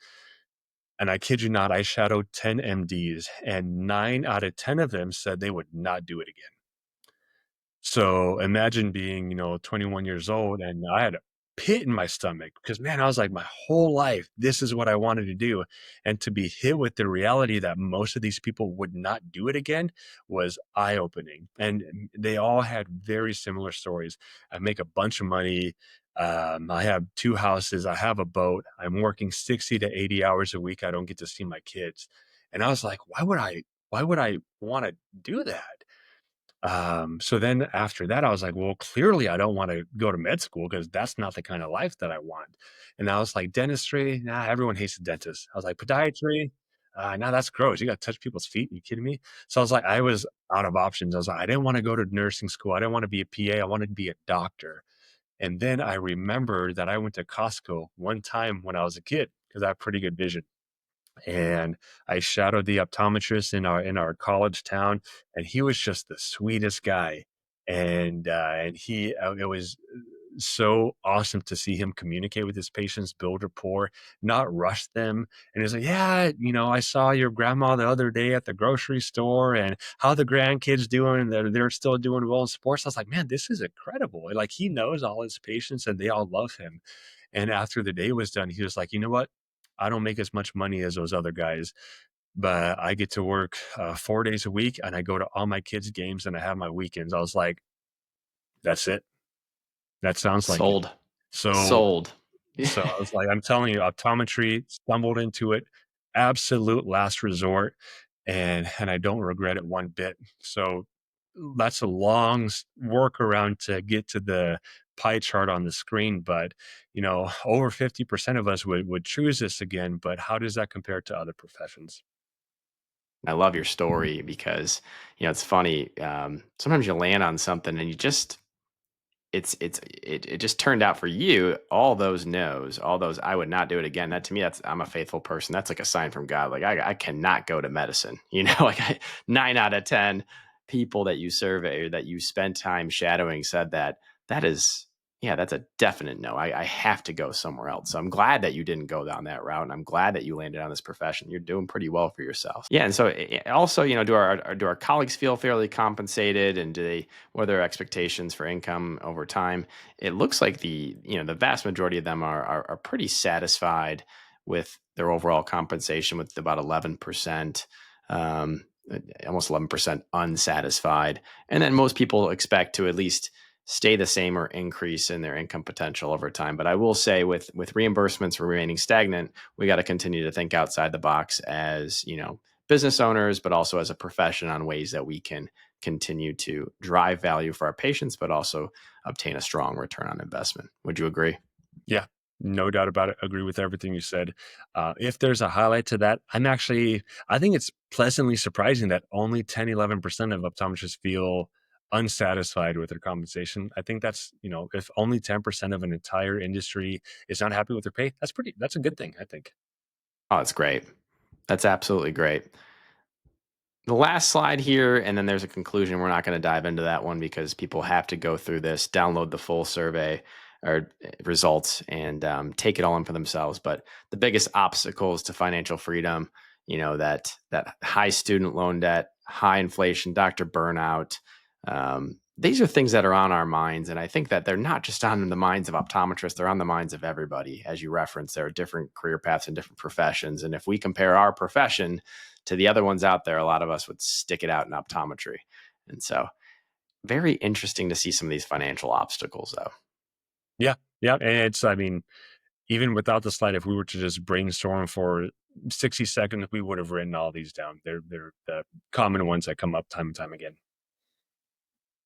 And I kid you not, I shadowed 10 MDs, and 9 out of 10 of them said they would not do it again. So imagine being, 21 years old and I had a pit in my stomach because, man, I was like, my whole life, this is what I wanted to do. And to be hit with the reality that most of these people would not do it again was eye opening. And they all had very similar stories. I make a bunch of money. I have 2 houses. I have a boat. I'm working 60 to 80 hours a week. I don't get to see my kids. And I was like, why would I want to do that? So then after that, I was like, well, clearly I don't want to go to med school because that's not the kind of life that I want. And I was like, dentistry, nah, everyone hates the dentist. I was like, podiatry, nah, that's gross. You got to touch people's feet. Are you kidding me? So I was out of options. I was like, I didn't want to go to nursing school. I didn't want to be a PA. I wanted to be a doctor. And then I remembered that I went to Costco one time when I was a kid because I have pretty good vision, and I shadowed the optometrist in our college town, and he was just the sweetest guy. And he it was so awesome to see him communicate with his patients, build rapport, not rush them. And he's like, yeah, I saw your grandma the other day at the grocery store, and how the grandkids doing? They're still doing well in sports. I was like, man, this is incredible. Like, he knows all his patients, and they all love him. And after the day was done, he was like, you know what? I don't make as much money as those other guys, but I get to work 4 days a week and I go to all my kids' games and I have my weekends. I was like, that's it. That sounds like it. Sold. So, Sold. so I was like, I'm telling you, optometry, stumbled into it, absolute last resort. And I don't regret it one bit. So that's a long workaround to get to the pie chart on the screen. But, over 50% of us would choose this again. But how does that compare to other professions? I love your story because, it's funny. Sometimes you land on something and it just turned out for you, all those no's, all those I would not do it again. That to me, I'm a faithful person. That's like a sign from God. Like I cannot go to medicine. Like 9 out of 10 people that you survey or that you spent time shadowing said that is, yeah, that's a definite no. I have to go somewhere else. So I'm glad that you didn't go down that route, and I'm glad that you landed on this profession. You're doing pretty well for yourself. Yeah, and so also, do our colleagues feel fairly compensated, and what are their expectations for income over time? It looks like the vast majority of them are pretty satisfied with their overall compensation, with about 11% almost 11% unsatisfied. And then most people expect to at least stay the same or increase in their income potential over time. But I will say with reimbursements remaining stagnant, we got to continue to think outside the box as, business owners, but also as a profession on ways that we can continue to drive value for our patients, but also obtain a strong return on investment. Would you agree? Yeah, no doubt about it. Agree with everything you said. If there's a highlight to that, I think it's pleasantly surprising that only 10, 11% of optometrists feel unsatisfied with their compensation. I think that's, if only 10% of an entire industry is not happy with their pay, that's a good thing, I think. Oh, that's great. That's absolutely great. The last slide here, and then there's a conclusion. We're not going to dive into that one because people have to go through this, download the full survey or results, and take it all in for themselves. But the biggest obstacles to financial freedom, that high student loan debt, high inflation, doctor burnout. These are things that are on our minds, and I think that they're not just on the minds of optometrists; they're on the minds of everybody. As you referenced, there are different career paths and different professions, and if we compare our profession to the other ones out there, a lot of us would stick it out in optometry. And so very interesting to see some of these financial obstacles though. Yeah. Yeah. And even without the slide, if we were to just brainstorm for 60 seconds, we would have written all these down. They're the common ones that come up time and time again.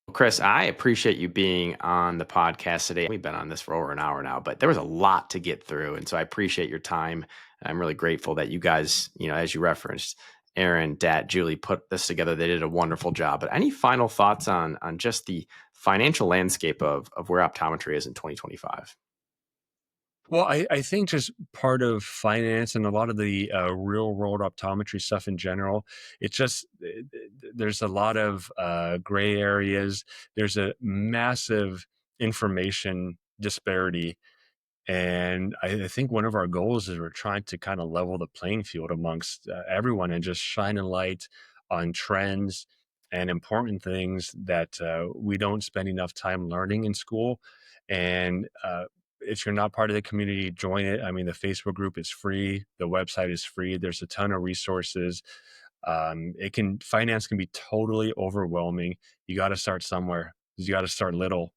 Well, Chris, I appreciate you being on the podcast today. We've been on this for over an hour now, but there was a lot to get through. And so I appreciate your time. I'm really grateful that you guys, as you referenced, Aaron, Dat, Julie put this together. They did a wonderful job. But any final thoughts on just the financial landscape of where optometry is in 2025? Well, I think just part of finance and a lot of the real world optometry stuff in general, it's just there's a lot of gray areas. There's a massive information disparity. And I think one of our goals is we're trying to kind of level the playing field amongst everyone and just shine a light on trends and important things that we don't spend enough time learning in school. And if you're not part of the community, join it. The Facebook group is free. The website is free. There's a ton of resources. Finance can be totally overwhelming. You got to start somewhere. You got to start little.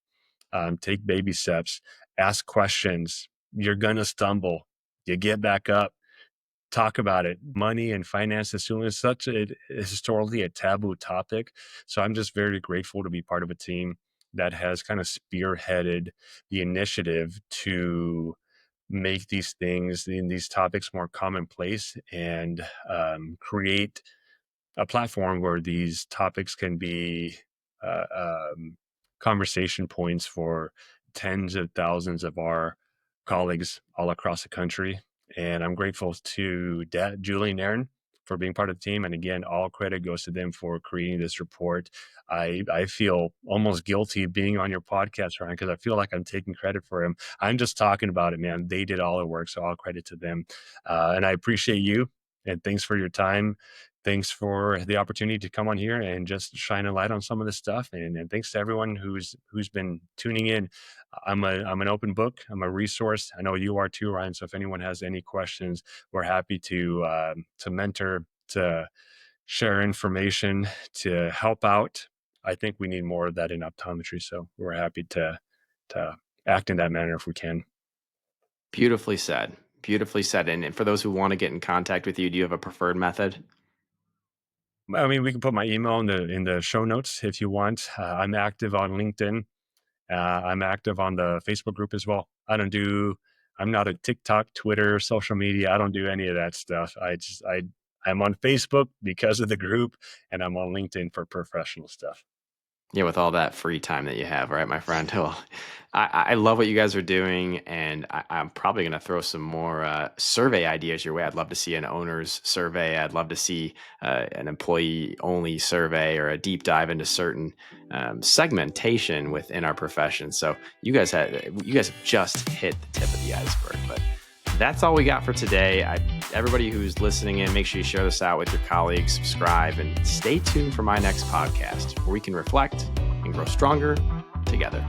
Take baby steps, ask questions. You're going to stumble. You get back up, talk about it. Money and finance is historically a taboo topic. So I'm just very grateful to be part of a team that has kind of spearheaded the initiative to make these things in these topics more commonplace and create a platform where these topics can be uh, um, conversation points for tens of thousands of our colleagues all across the country. And I'm grateful to Julie and Aaron for being part of the team. And again, all credit goes to them for creating this report. I feel almost guilty being on your podcast, Ryan, because I feel like I'm taking credit for him. I'm just talking about it, man. They did all the work, so all credit to them. And I appreciate you. And thanks for your time. Thanks for the opportunity to come on here and just shine a light on some of this stuff. And thanks to everyone who's been tuning in. I'm an open book. I'm a resource. I know you are too, Ryan. So if anyone has any questions, we're happy to mentor, to share information, to help out. I think we need more of that in optometry. So we're happy to act in that manner if we can. Beautifully said. Beautifully said. And for those who want to get in contact with you, do you have a preferred method? We can put my email in the show notes if you want. I'm active on LinkedIn. I'm active on the Facebook group as well. I'm not a TikTok, Twitter, social media. I don't do any of that stuff. I'm on Facebook because of the group, and I'm on LinkedIn for professional stuff. Yeah, with all that free time that you have, right, my friend? Well, I love what you guys are doing, and I'm probably going to throw some more survey ideas your way. I'd love to see an owner's survey. I'd love to see an employee-only survey or a deep dive into certain segmentation within our profession. So you guys have just hit the tip of the iceberg, but that's all we got for today. Everybody who's listening in, make sure you share this out with your colleagues, subscribe, and stay tuned for my next podcast where we can reflect and grow stronger together.